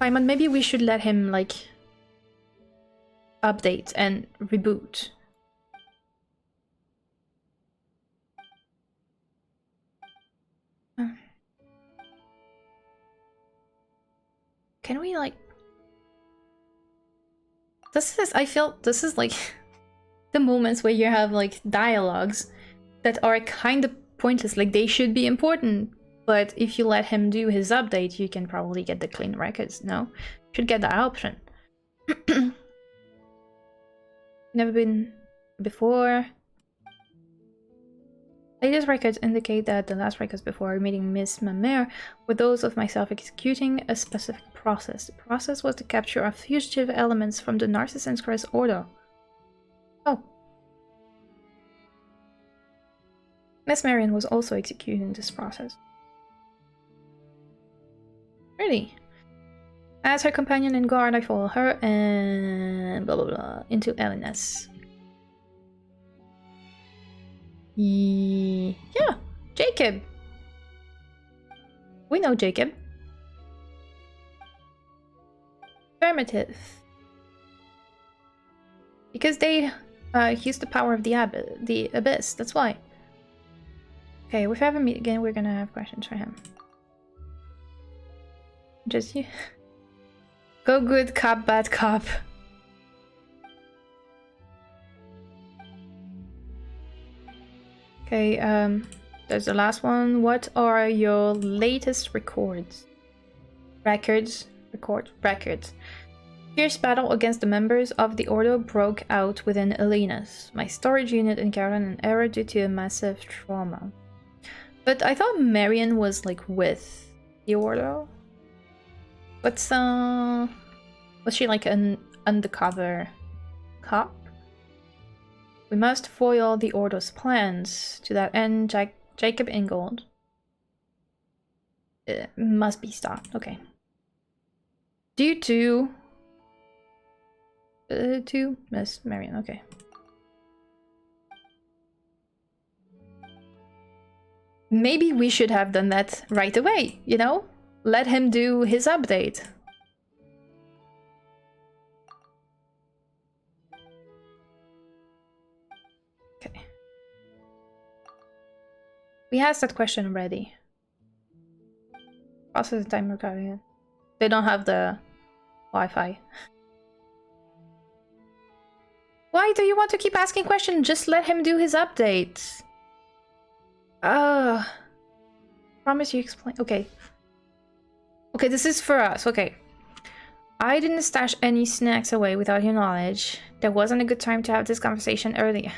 Paimon, maybe we should let him, like, update and reboot. Can we, like... I feel this is like the moments where you have like dialogues that are kind of pointless, like they should be important, but if you let him do his update, you can probably get the clean records, no? Should get that option. Never been before. Latest records indicate that the last records before meeting Miss Mamere were those of myself executing a specific process. The process was the capture of fugitive elements from the Narcissus Crest Order. Oh. Miss Marion was also executing this process. Really? As her companion and guard, I follow her and blah blah blah into LNS. Yeah, Jacob. We know Jacob. Affirmative. Because they used the power of the abyss. That's why. Okay, if we ever meet again, we're gonna have questions for him. Just you. Go good cop, bad cop. Okay, there's the last one. What are your latest records? Records. Fierce battle against the members of the Ordo broke out within Elena's. My storage unit encountered an error due to a massive trauma. But I thought Marion was like with the Ordo. What's was she like an undercover cop? We must foil the Ordo's plans. To that end, Jacob Ingold must be stopped. Okay. Due to Miss Marion. Okay. Maybe we should have done that right away, you know? Let him do his update. Okay. We asked that question already. Process the time recovery. They don't have the Wi-Fi. Why do you want to keep asking questions? Just let him do his updates. Promise you explain. Okay. Okay, this is for us. Okay. I didn't stash any snacks away without your knowledge. There wasn't a good time to have this conversation earlier.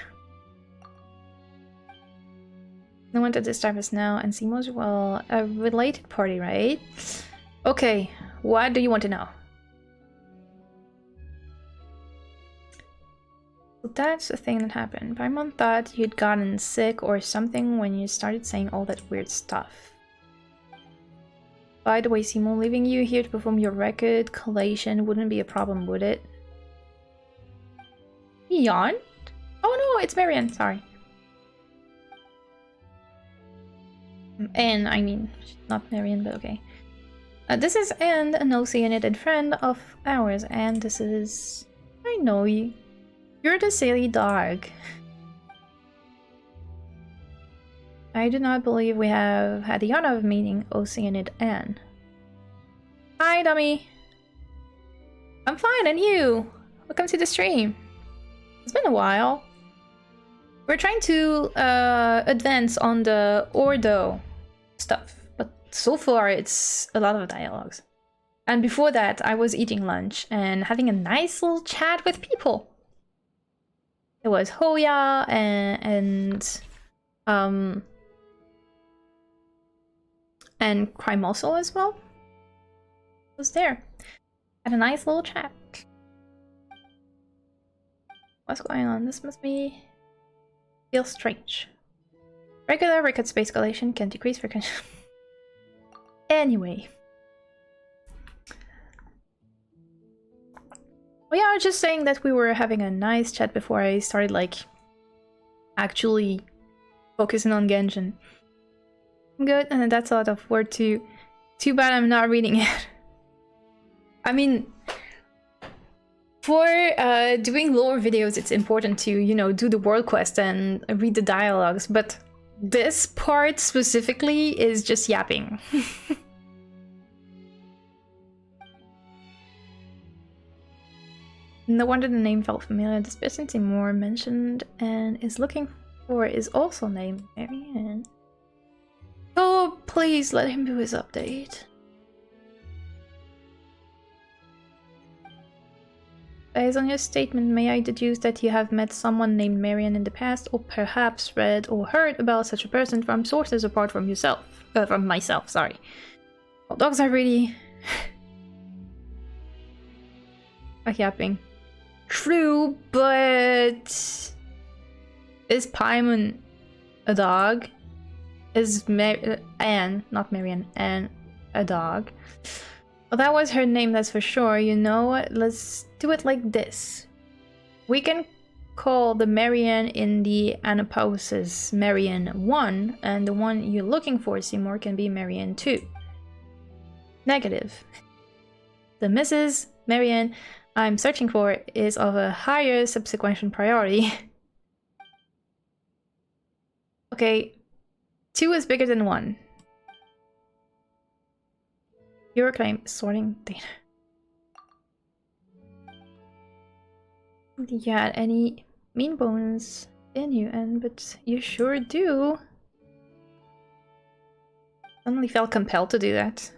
No one to disturb us now, and Seymour's, well, a related party, right? Okay, what do you want to know? So that's the thing that happened. Paimon thought you'd gotten sick or something when you started saying all that weird stuff. By the way, Simon, leaving you here to perform your record collation wouldn't be a problem, would it? He yawned? Oh no, it's Marion, sorry. Anne, I mean, not Marion, but okay. This is Anne, an Oceanidan friend of ours, and this is... I know you. You're the silly dog. I do not believe we have had the honor of meeting Oceanid Anne. Hi, dummy. I'm fine, and you? Welcome to the stream. It's been a while. We're trying to advance on the Ordo stuff, but so far it's a lot of dialogues. And before that, I was eating lunch and having a nice little chat with people. It was Hoya and Crime also as well. Was there. Had a nice little chat. What's going on? This must be... feel strange. Regular record space collation can decrease frequency. Anyway. Well, yeah, I was just saying that we were having a nice chat before I started, like, actually focusing on Genshin. Good, and that's a lot of work too. Too bad I'm not reading it. I mean, for doing lore videos, it's important to, you know, do the world quest and read the dialogues, but this part specifically is just yapping. No wonder the name felt familiar. This person Timur mentioned and is looking for is also named Marianne. Oh, please let him do his update. Based on your statement, may I deduce that you have met someone named Marian in the past, or perhaps read or heard about such a person from sources apart from yourself? From myself, sorry. Well, dogs are really... are yapping. True, but... Is Paimon a dog? Is Anne, not Marian, Anne a dog? Well, that was her name, that's for sure. You know what? Let's do it like this. We can call the Marianne in the Anapausis Marianne 1, and the one you're looking for, Seymour, can be Marianne 2. Negative. The Mrs. Marianne I'm searching for is of a higher subsequent priority. Okay, 2 is bigger than 1. Your claim, sorting data. Do you had any mean bones in you, and but you sure do. Suddenly felt compelled to do that.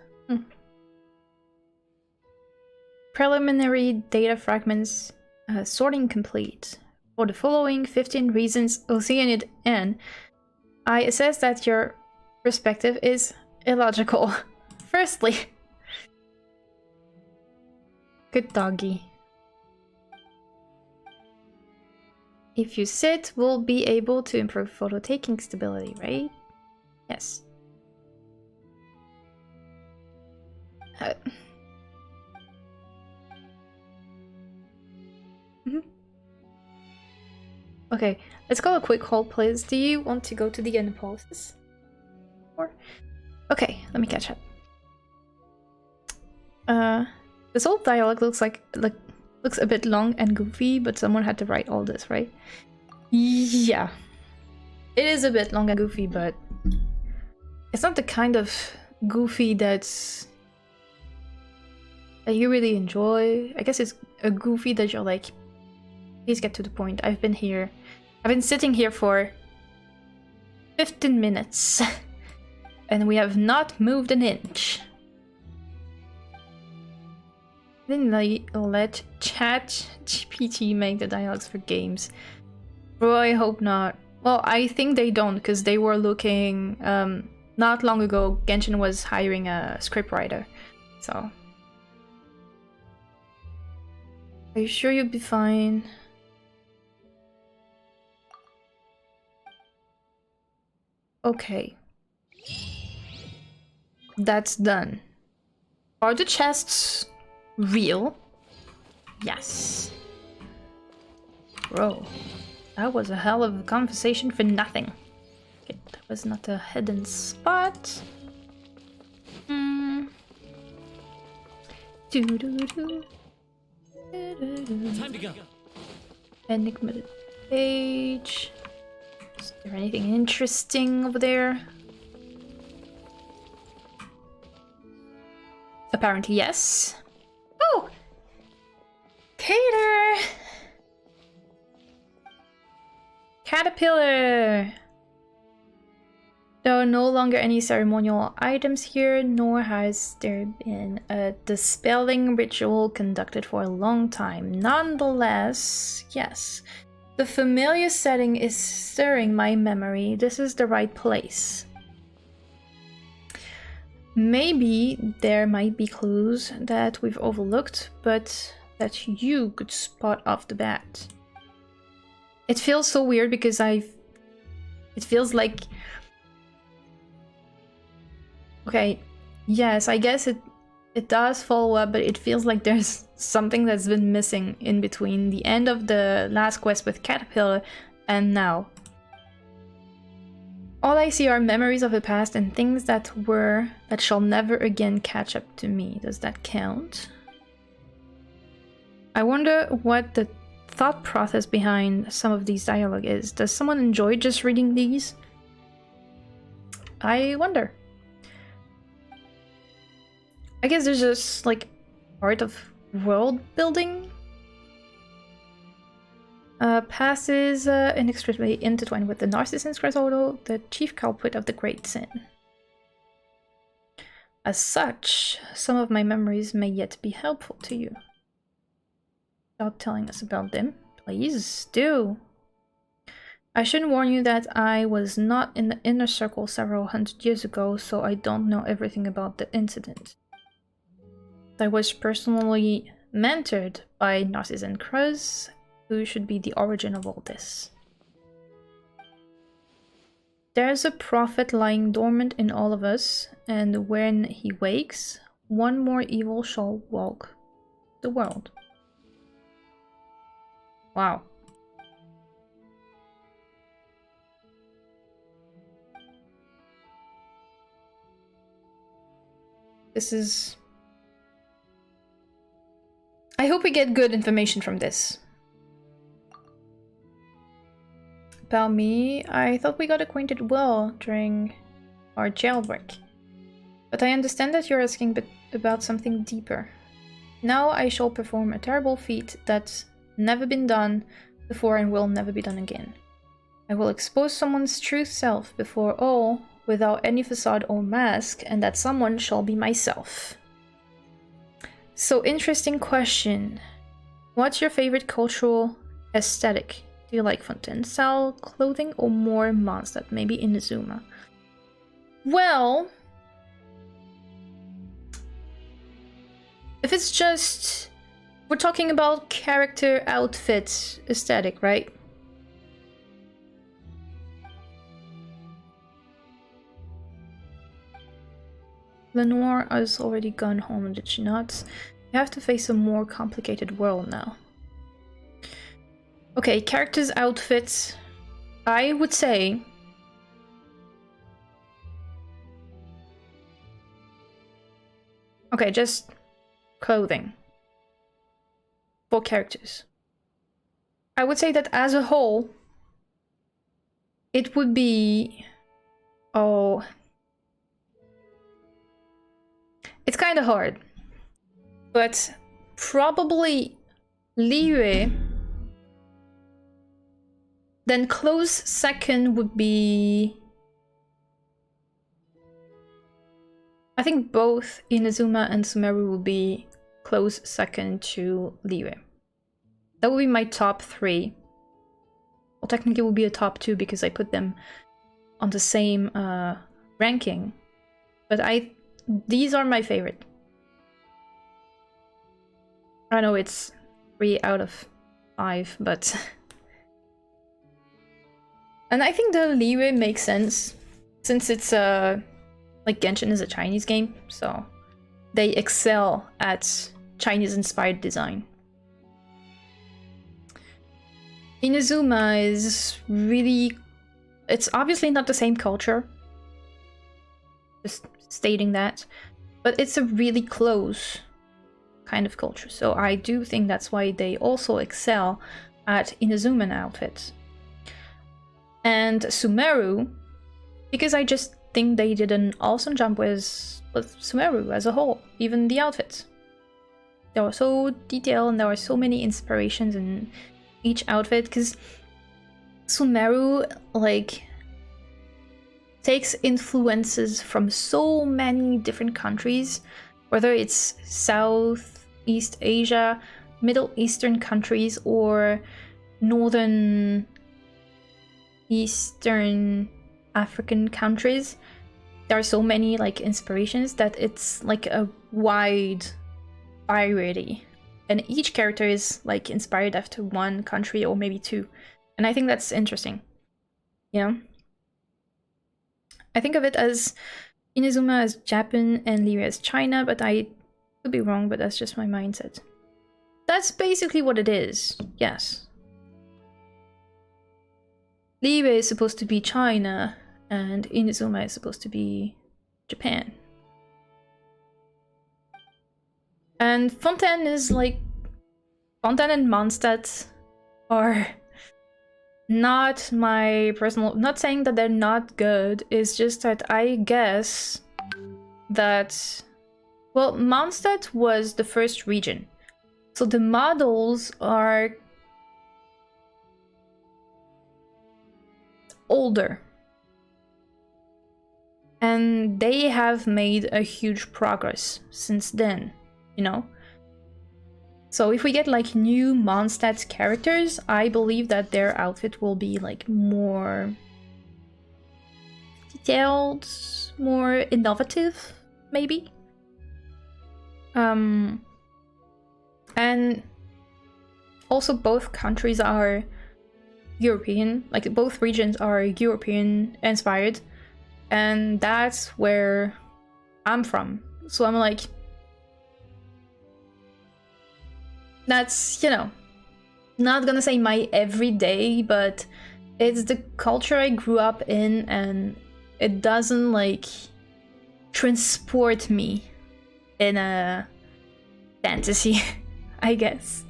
Preliminary data fragments sorting complete. For the following 15 reasons, Oceanid N, I assess that your perspective is illogical. Firstly, good doggy. If you sit, we'll be able to improve photo taking stability, right? Yes. Okay, let's go a quick hold, please. Do you want to go to the end poses? Or okay, let me catch up. This old dialogue looks looks a bit long and goofy, but someone had to write all this, right? Yeah. It is a bit long and goofy, but it's not the kind of goofy that you really enjoy. I guess it's a goofy that you're like, please get to the point. I've been sitting here for 15 minutes and we have not moved an inch. Didn't let ChatGPT make the dialogues for games. Bro, I hope not. Well, I think they don't, because they were looking... not long ago, Genshin was hiring a scriptwriter, so... Are you sure you'll be fine? Okay. That's done. Are the chests real? Yes. Bro, that was a hell of a conversation for nothing. Okay, that was not a hidden spot. Time to go. Enigma page. Is there anything interesting over there? Apparently, yes. Oh! Cater! Caterpillar! There are no longer any ceremonial items here, nor has there been a dispelling ritual conducted for a long time. Nonetheless, yes, the familiar setting is stirring my memory. This is the right place. Maybe there might be clues that we've overlooked, but that you could spot off the bat. It feels so weird because it feels like... Okay, yes, I guess it does follow up, but it feels like there's something that's been missing in between the end of the last quest with Caterpillar and now. All I see are memories of the past and things that shall never again catch up to me. Does that count? I wonder what the thought process behind some of these dialogue is. Does someone enjoy just reading these? I wonder. I guess there's just like part of world building. Passes inextricably intertwined with the Narcissus Cresaudo, the chief culprit of the great sin. As such, some of my memories may yet be helpful to you. without telling us about them? Please do. I should warn you that I was not in the inner circle several hundred years ago, so I don't know everything about the incident. I was personally mentored by Narcissus and Cruz, who should be the origin of all this. There's a prophet lying dormant in all of us, and when he wakes, one more evil shall walk the world. Wow. This is... I hope we get good information from this. About me, I thought we got acquainted well during our jailbreak. But I understand that you're asking about something deeper. Now I shall perform a terrible feat that's never been done before and will never be done again. I will expose someone's true self before all, without any facade or mask, and that someone shall be myself. So, interesting question. What's your favorite cultural aesthetic? Do you like Fontaine-style clothing or more Mondstadt, maybe Inazuma? Well, if it's just... We're talking about character outfit aesthetic, right? Lenore has already gone home, did she not? You have to face a more complicated world now. Okay, characters' outfits. I would say... Okay, just clothing. For characters. I would say that as a whole, it would be... Oh... It's kind of hard. But probably Liyue. Then close second would be... I think both Inazuma and Sumeru would be close second to Liyue. That would be my top 3. Well, technically it would be a top 2 because I put them on the same ranking. But these are my favorite. I know it's 3 out of 5, but... And I think the Liyue makes sense, since it's like Genshin is a Chinese game, so they excel at Chinese-inspired design. Inazuma is really... It's obviously not the same culture, just stating that, but it's a really close kind of culture, so I do think that's why they also excel at Inazuman outfits. And Sumeru, because I just think they did an awesome job with Sumeru as a whole, even the outfits. They were so detailed and there were so many inspirations in each outfit, because Sumeru, like, takes influences from so many different countries, whether it's Southeast Asia, Middle Eastern countries, or Northern Eastern African countries. There are so many like inspirations that it's like a wide variety, and each character is like inspired after one country or maybe 2, and I think that's interesting, you know. I think of it as Inazuma as Japan and Liyue as China, but I could be wrong, but that's just my mindset. That's basically what it is, yes. Liyue is supposed to be China, and Inazuma is supposed to be Japan. And Fontaine is like... Fontaine and Mondstadt are not my personal... Not saying that they're not good, it's just that I guess that... Well, Mondstadt was the first region, so the models are older. And they have made a huge progress since then, you know? So if we get like new Mondstadt characters, I believe that their outfit will be like more detailed, more innovative, maybe. And also both countries are European, like both regions are European inspired, and that's where I'm from. So I'm like, that's, you know, not gonna say my everyday, but it's the culture I grew up in, and it doesn't like transport me in a fantasy, I guess.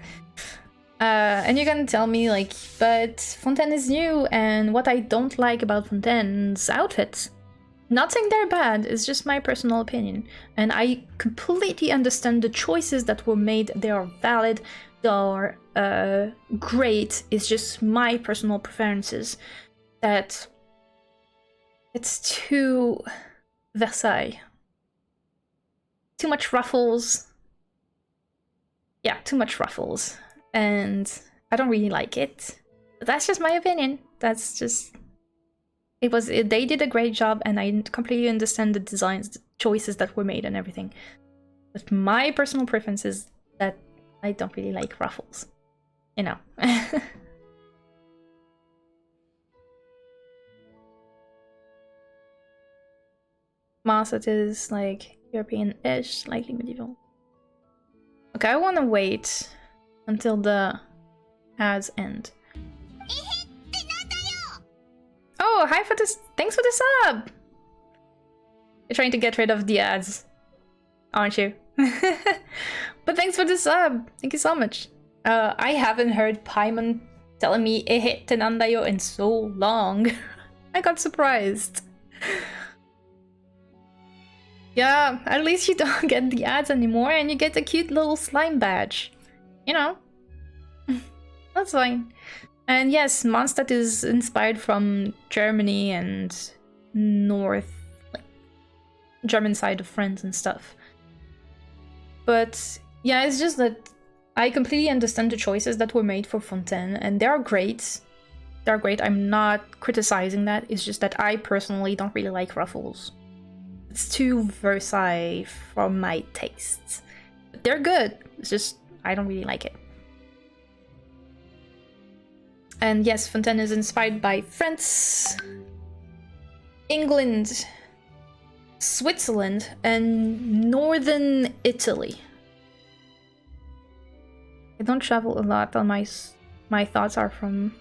And you're gonna tell me like, but Fontaine is new, and what I don't like about Fontaine's outfits. Not saying they're bad, it's just my personal opinion. And I completely understand the choices that were made, they are valid, they are great. It's just my personal preferences that it's too Versailles. Too much ruffles. Yeah, too much ruffles. And I don't really like it. But that's just my opinion. That's just... They did a great job, and I completely understand the designs, the choices that were made and everything. But my personal preference is that I don't really like ruffles. You know. Mondstadt is like European-ish, slightly medieval. Okay, I want to wait until the ads end. Oh, hi for this. Thanks for the sub. You're trying to get rid of the ads, aren't you? But thanks for the sub. Thank you so much. I haven't heard Paimon telling me ehe tenandayo in so long. I got surprised. Yeah, at least you don't get the ads anymore, and you get a cute little slime badge. You know. That's fine. And yes, Mondstadt is inspired from Germany and North, like, German side of France and stuff. But yeah, it's just that I completely understand the choices that were made for Fontaine, and they are great. They're great. I'm not criticizing that. It's just that I personally don't really like ruffles. It's too Versailles for my tastes. But they're good. It's just I don't really like it. And yes, Fontaine is inspired by France, England, Switzerland, and northern Italy. I don't travel a lot, and my thoughts are from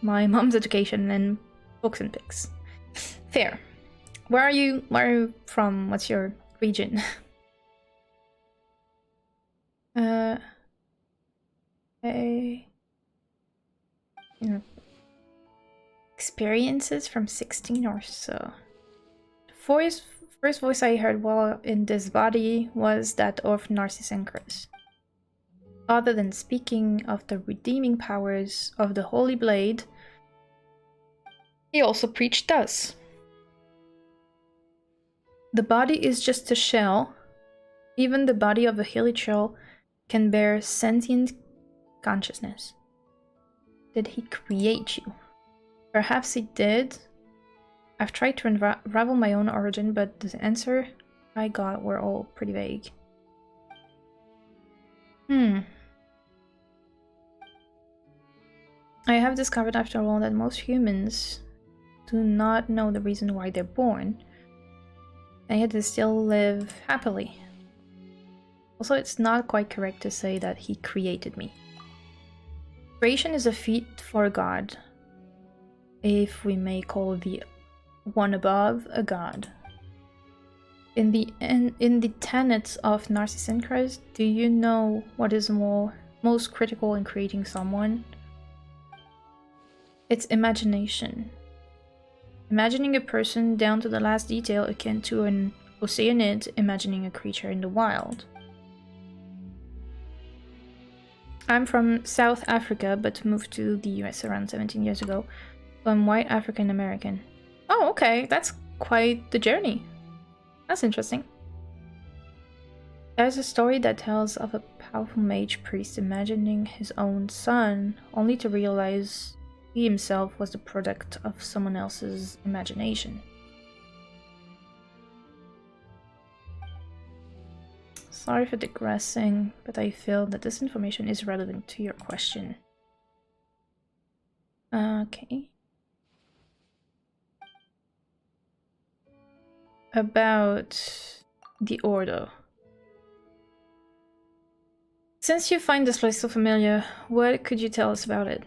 my mom's education and books and pics. Fair. Where are you? Where are you from? What's your region? Okay. You know, experiences from 16 or so. The first voice I heard while in this body was that of Narcissus. Other than speaking of the redeeming powers of the Holy Blade, he also preached thus. The body is just a shell. Even the body of a hilichurl can bear sentient consciousness. Did he create you? Perhaps he did. I've tried to unravel my own origin, but the answer I got were all pretty vague. I have discovered after all that most humans do not know the reason why they're born, and yet they still live happily. Also, it's not quite correct to say that he created me. Creation is a feat for God, if we may call the one above a god. In the tenets of Narcissus, do you know what is most critical in creating someone? It's imagination. Imagining a person down to the last detail akin to an Oceanid imagining a creature in the wild. I'm from South Africa, but moved to the US around 17 years ago. So I'm white African American. Oh, okay, that's quite the journey. That's interesting. There's a story that tells of a powerful mage priest imagining his own son, only to realize he himself was the product of someone else's imagination. Sorry for digressing, but I feel that this information is relevant to your question. Okay. About the Ordo. Since you find this place so familiar, what could you tell us about it?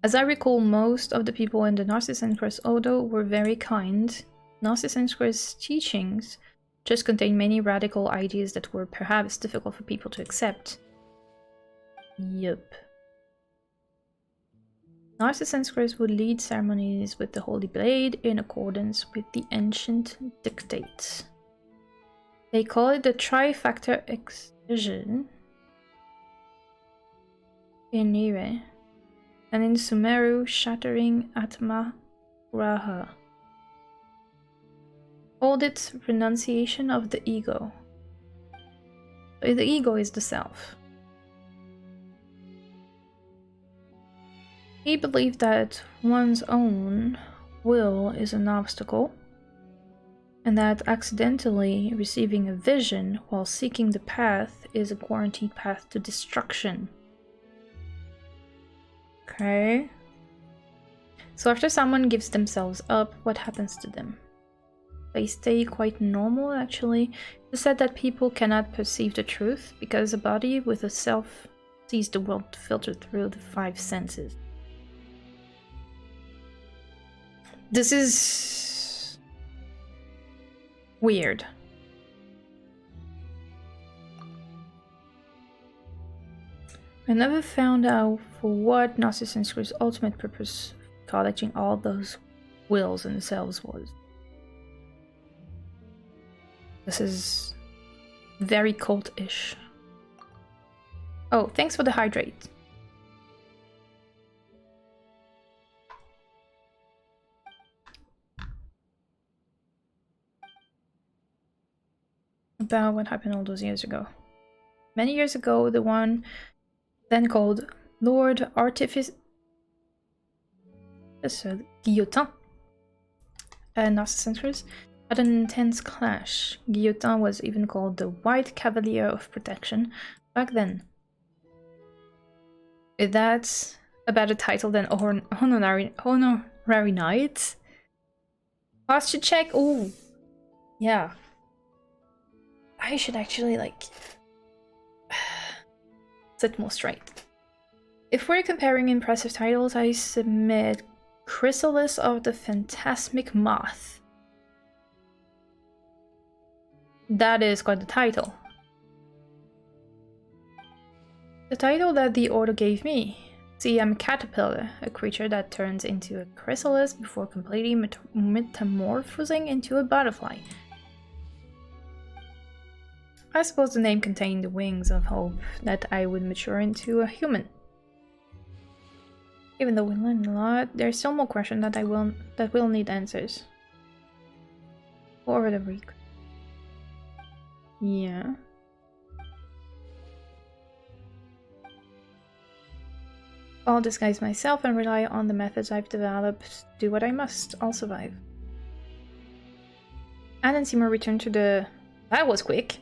As I recall, most of the people in the Narcissus Ordo were very kind. Narcissus teachings just contain many radical ideas that were perhaps difficult for people to accept. Yup. Narcissus would lead ceremonies with the Holy Blade in accordance with the ancient dictates. They call it the Trifactor Excision in Nire, and in Sumeru, shattering Atma Raha. Called it renunciation of the ego. So the ego is the self. He believed that one's own will is an obstacle, and that accidentally receiving a vision while seeking the path is a guaranteed path to destruction. Okay. So after someone gives themselves up, what happens to them? They stay quite normal, actually. It's said that people cannot perceive the truth because a body with a self sees the world filtered through the 5 senses. This is weird. I never found out for what Narcissus' ultimate purpose of collecting all those wills and selves was. This is very cult-ish. Oh, thanks for the hydrate. About what happened all those years ago. Many years ago, the one then called Lord Artifice Guillotin and Narcissus had an intense clash. Guillotin was even called the White Cavalier of Protection back then. That's a better title than Honorary Knight. Posture check. Oh, yeah. I should actually set more straight. If we're comparing impressive titles, I submit Chrysalis of the Phantasmic Moth. That is quite the title. The title that the Order gave me. See, I'm a caterpillar, a creature that turns into a chrysalis before completely metamorphosing into a butterfly. I suppose the name contained the wings of hope that I would mature into a human. Even though we learned a lot, there's still more questions that will need answers. Over the week. Yeah. I'll disguise myself and rely on the methods I've developed. Do what I must. I'll survive. And then Seymour returned to the... That was quick.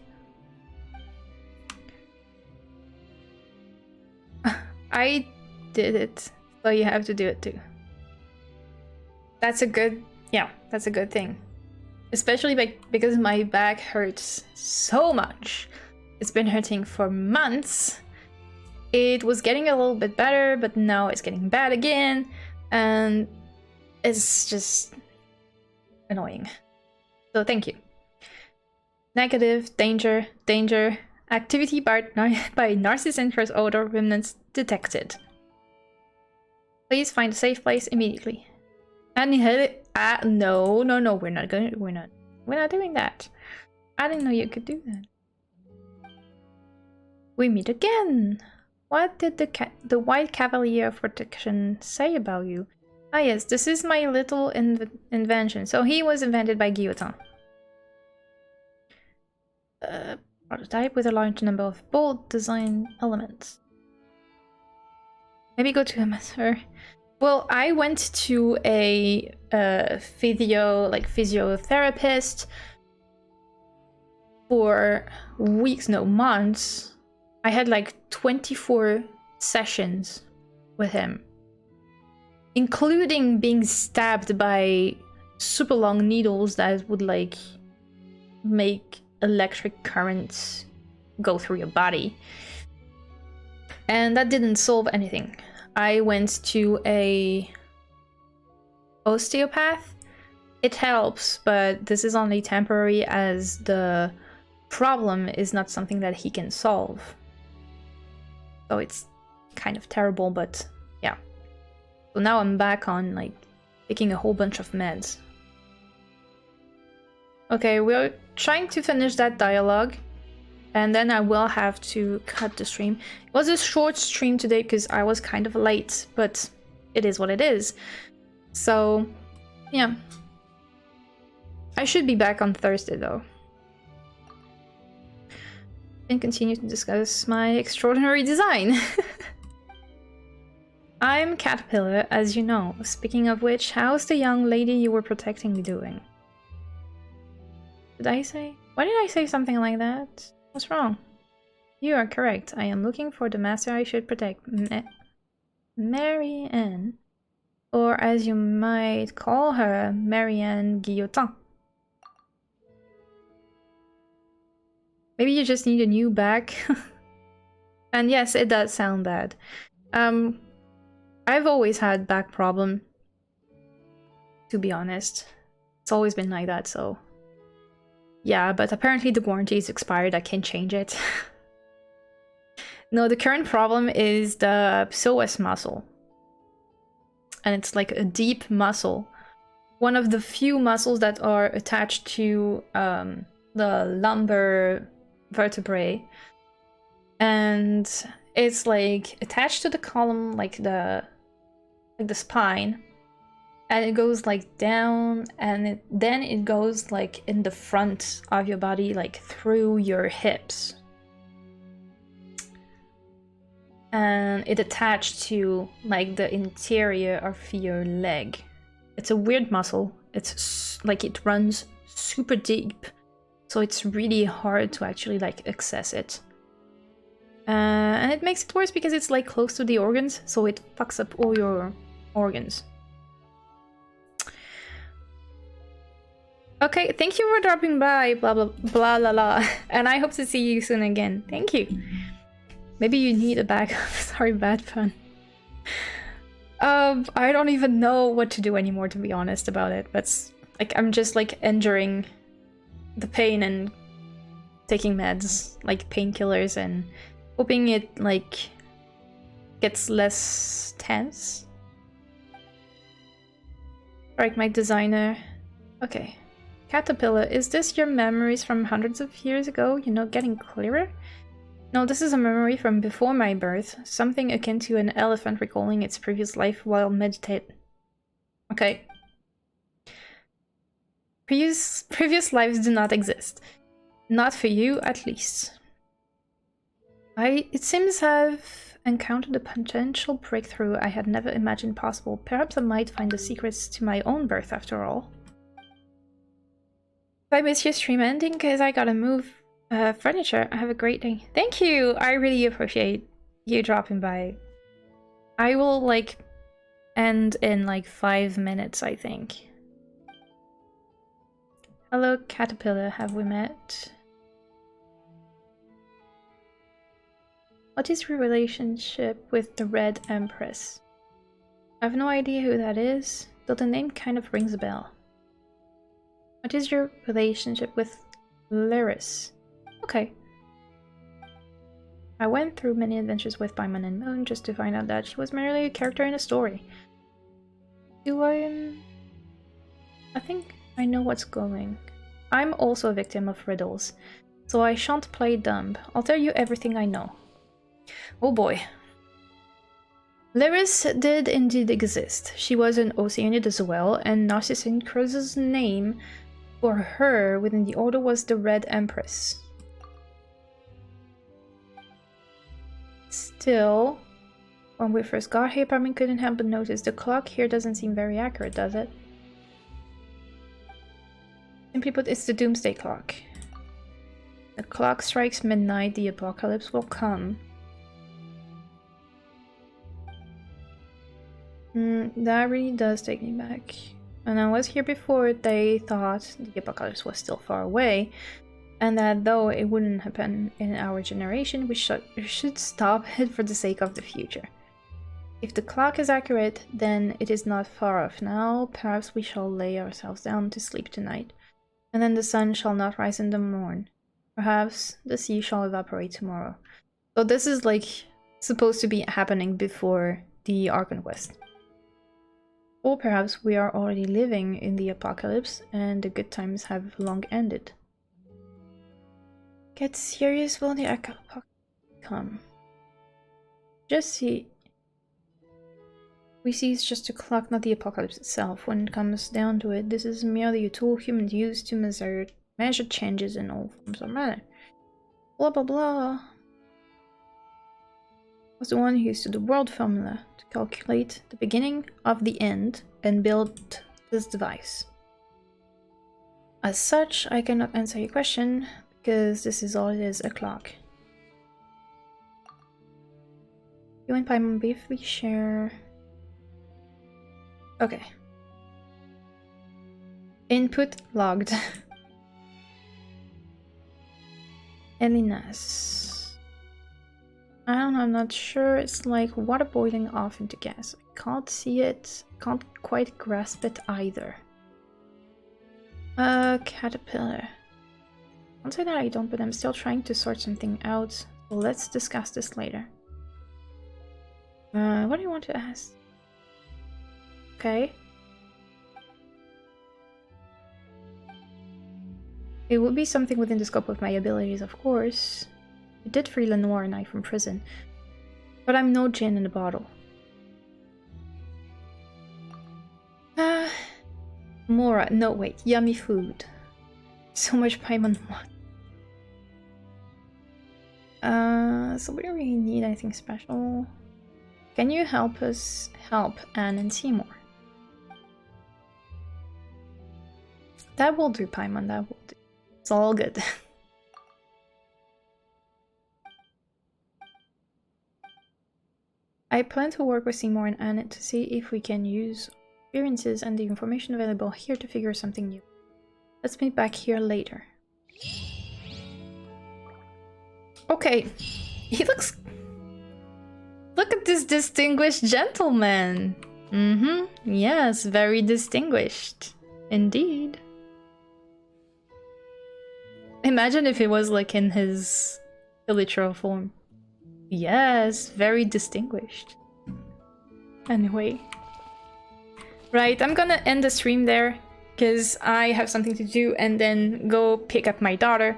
I did it, so you have to do it too. That's a good... Yeah, that's a good thing. Especially because my back hurts so much. It's been hurting for months. It was getting a little bit better, but now it's getting bad again. And it's just annoying. So thank you. Negative, danger, danger. Activity by Narcissus Order remnants detected. Please find a safe place immediately. And no, we're not doing that. I didn't know you could do that. We meet again. What did the White Cavalier of Protection say about you? Ah yes, this is my little invention. So he was invented by Guillotin. prototype with a large number of bold design elements. Maybe go to a master. Well, I went to a physiotherapist for weeks, no, months. I had like 24 sessions with him, including being stabbed by super long needles that would like make electric currents go through your body. And that didn't solve anything. I went to a osteopath. It helps, but this is only temporary as the problem is not something that he can solve. So it's kind of terrible, but yeah. So now I'm back on like taking a whole bunch of meds. Okay, we're trying to finish that dialogue, and then I will have to cut the stream. It was a short stream today because I was kind of late, but it is what it is. So, yeah. I should be back on Thursday though. And continue to discuss my extraordinary design. I'm Caterpillar, as you know. Speaking of which, how's the young lady you were protecting doing? Did I say? Why did I say something like that? What's wrong? You are correct. I am looking for the master I should protect. Marianne. Or as you might call her, Marianne Guillotin. Maybe you just need a new back. And yes, it does sound bad. I've always had back problem. To be honest. It's always been like that, so... Yeah, but apparently the warranty is expired, I can't change it. No, the current problem is the psoas muscle. And it's like a deep muscle. One of the few muscles that are attached to the lumbar vertebrae. And it's like attached to the column, like the spine. And it goes like down, and then it goes like in the front of your body, like through your hips. And it attached to like the interior of your leg. It's a weird muscle. It's like it runs super deep, so it's really hard to actually like access it. And it makes it worse because it's like close to the organs, so it fucks up all your organs. Okay, thank you for dropping by, blah blah blah blah blah, and I hope to see you soon again. Thank you. Maybe you need a backup. Sorry, bad pun. I don't even know what to do anymore, to be honest about it. But like, I'm just like enduring the pain and taking meds, like painkillers, and hoping it like gets less tense. Right, my designer. Okay. Caterpillar, is this your memories from hundreds of years ago? You know, getting clearer? No, this is a memory from before my birth. Something akin to an elephant recalling its previous life while meditating. Okay. Previous lives do not exist. Not for you, at least. It seems I've encountered a potential breakthrough I had never imagined possible. Perhaps I might find the secrets to my own birth after all. I miss your stream ending because I gotta move furniture. Have a great day. Thank you! I really appreciate you dropping by. I will like end in like 5 minutes, I think. Hello, Caterpillar. Have we met? What is your relationship with the Red Empress? I have no idea who that is, though the name kind of rings a bell. What is your relationship with Lyris? Okay. I went through many adventures with Paimon and Moon just to find out that she was merely a character in a story. I think I know what's going. I'm also a victim of riddles, so I shan't play dumb. I'll tell you everything I know. Oh boy. Lyris did indeed exist. She was an Oceanid as well, and Narcissus' name for her within the order was the Red Empress. Still, when we first got here, Parmin couldn't help but notice the clock here doesn't seem very accurate, does it? Simply put, it's the doomsday clock. The clock strikes midnight, the apocalypse will come. That really does take me back. When I was here before, they thought the apocalypse was still far away, and that though it wouldn't happen in our generation, we should stop it for the sake of the future. If the clock is accurate, then it is not far off now. Perhaps we shall lay ourselves down to sleep tonight, and then the sun shall not rise in the morn. Perhaps the sea shall evaporate tomorrow. So this is like supposed to be happening before the Arconquest. Or perhaps we are already living in the apocalypse and the good times have long ended. Get serious, will the apocalypse come? Just see. We see it's just a clock, not the apocalypse itself. When it comes down to it, this is merely a tool humans use to measure changes in all forms of matter. Blah blah blah. Was the one who used the world formula to calculate the beginning of the end and build this device. As such, I cannot answer your question because this is all it is, a clock. You and Paimon briefly share. Okay. Input logged. Elinas. I don't know, I'm not sure. It's like water boiling off into gas. I can't see it. Can't quite grasp it either. Caterpillar. Can't say that I don't, but I'm still trying to sort something out. So let's discuss this later. What do you want to ask? Okay. It would be something within the scope of my abilities, of course. I did free Lenore and I from prison, but I'm no gin in the bottle. Mora, no wait, yummy food. So much Paimon want. So we don't really need anything special. Can you help us help Anne and Seymour? That will do, Paimon, that will do. It's all good. I plan to work with Seymour and Anne to see if we can use experiences and the information available here to figure something new. Let's meet back here later. Okay, he looks... Look at this distinguished gentleman! Yes, very distinguished. Indeed. Imagine if it was like in his literal form. Yes, very distinguished. Anyway. Right, I'm gonna end the stream there, because I have something to do and then go pick up my daughter.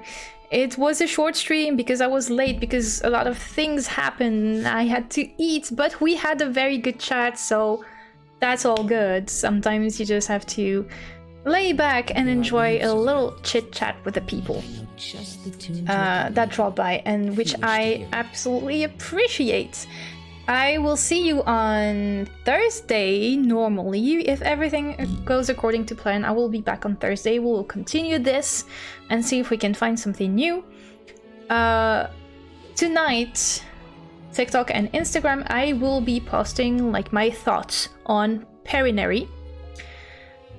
It was a short stream because I was late, because a lot of things happened. I had to eat, but we had a very good chat, so that's all good. Sometimes you just have to lay back and enjoy a little chit-chat with the people that drop by, and which I absolutely appreciate. I will see you on Thursday, normally. If everything goes according to plan, I will be back on Thursday. We will continue this and see if we can find something new. Tonight, TikTok and Instagram, I will be posting like my thoughts on Perinary.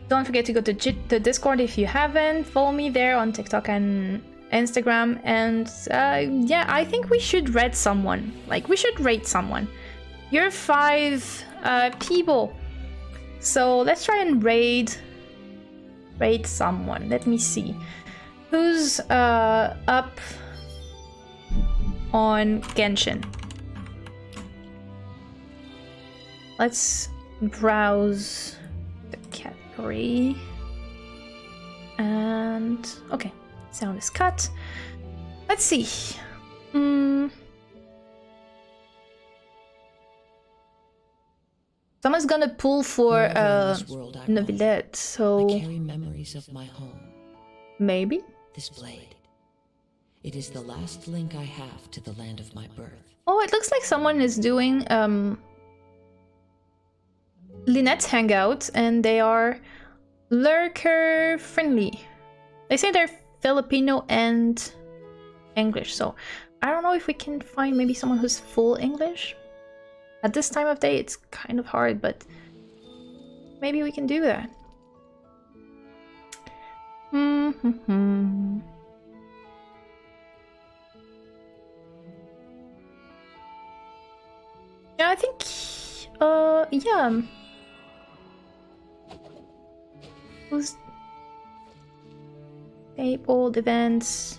Don't forget to go to the Discord if you haven't. Follow me there on TikTok and Instagram. And yeah, I think we should rate someone. Like, we should rate someone. You're 5 people. So let's try and rate someone. Let me see. Who's up on Genshin? Let's browse the category. And okay, sound is cut. Let's see. Someone's gonna pull for Nobilette, so I carry memories of my home. Maybe. This blade. It is the last link I have to the land of my birth. Oh, it looks like someone is doing Lynette's hangout, and they are lurker friendly. They say they're Filipino and English, so I don't know if we can find maybe someone who's full English. At this time of day, it's kind of hard, but maybe we can do that. Yeah, I think, yeah. Who's old events?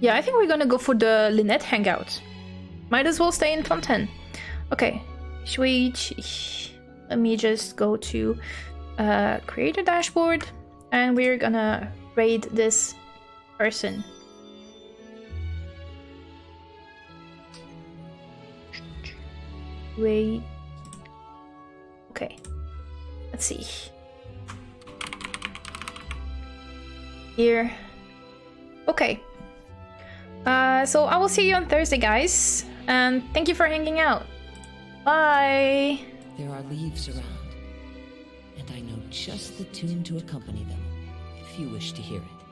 Yeah, I think we're gonna go for the Lynette hangout. Might as well stay in content. Okay, let me just go to create a dashboard, and we're gonna raid this person. Wait. Okay. Let's see. Here. Okay. So I will see you on Thursday, guys. And thank you for hanging out. Bye. There are leaves around, and I know just the tune to accompany them, if you wish to hear it.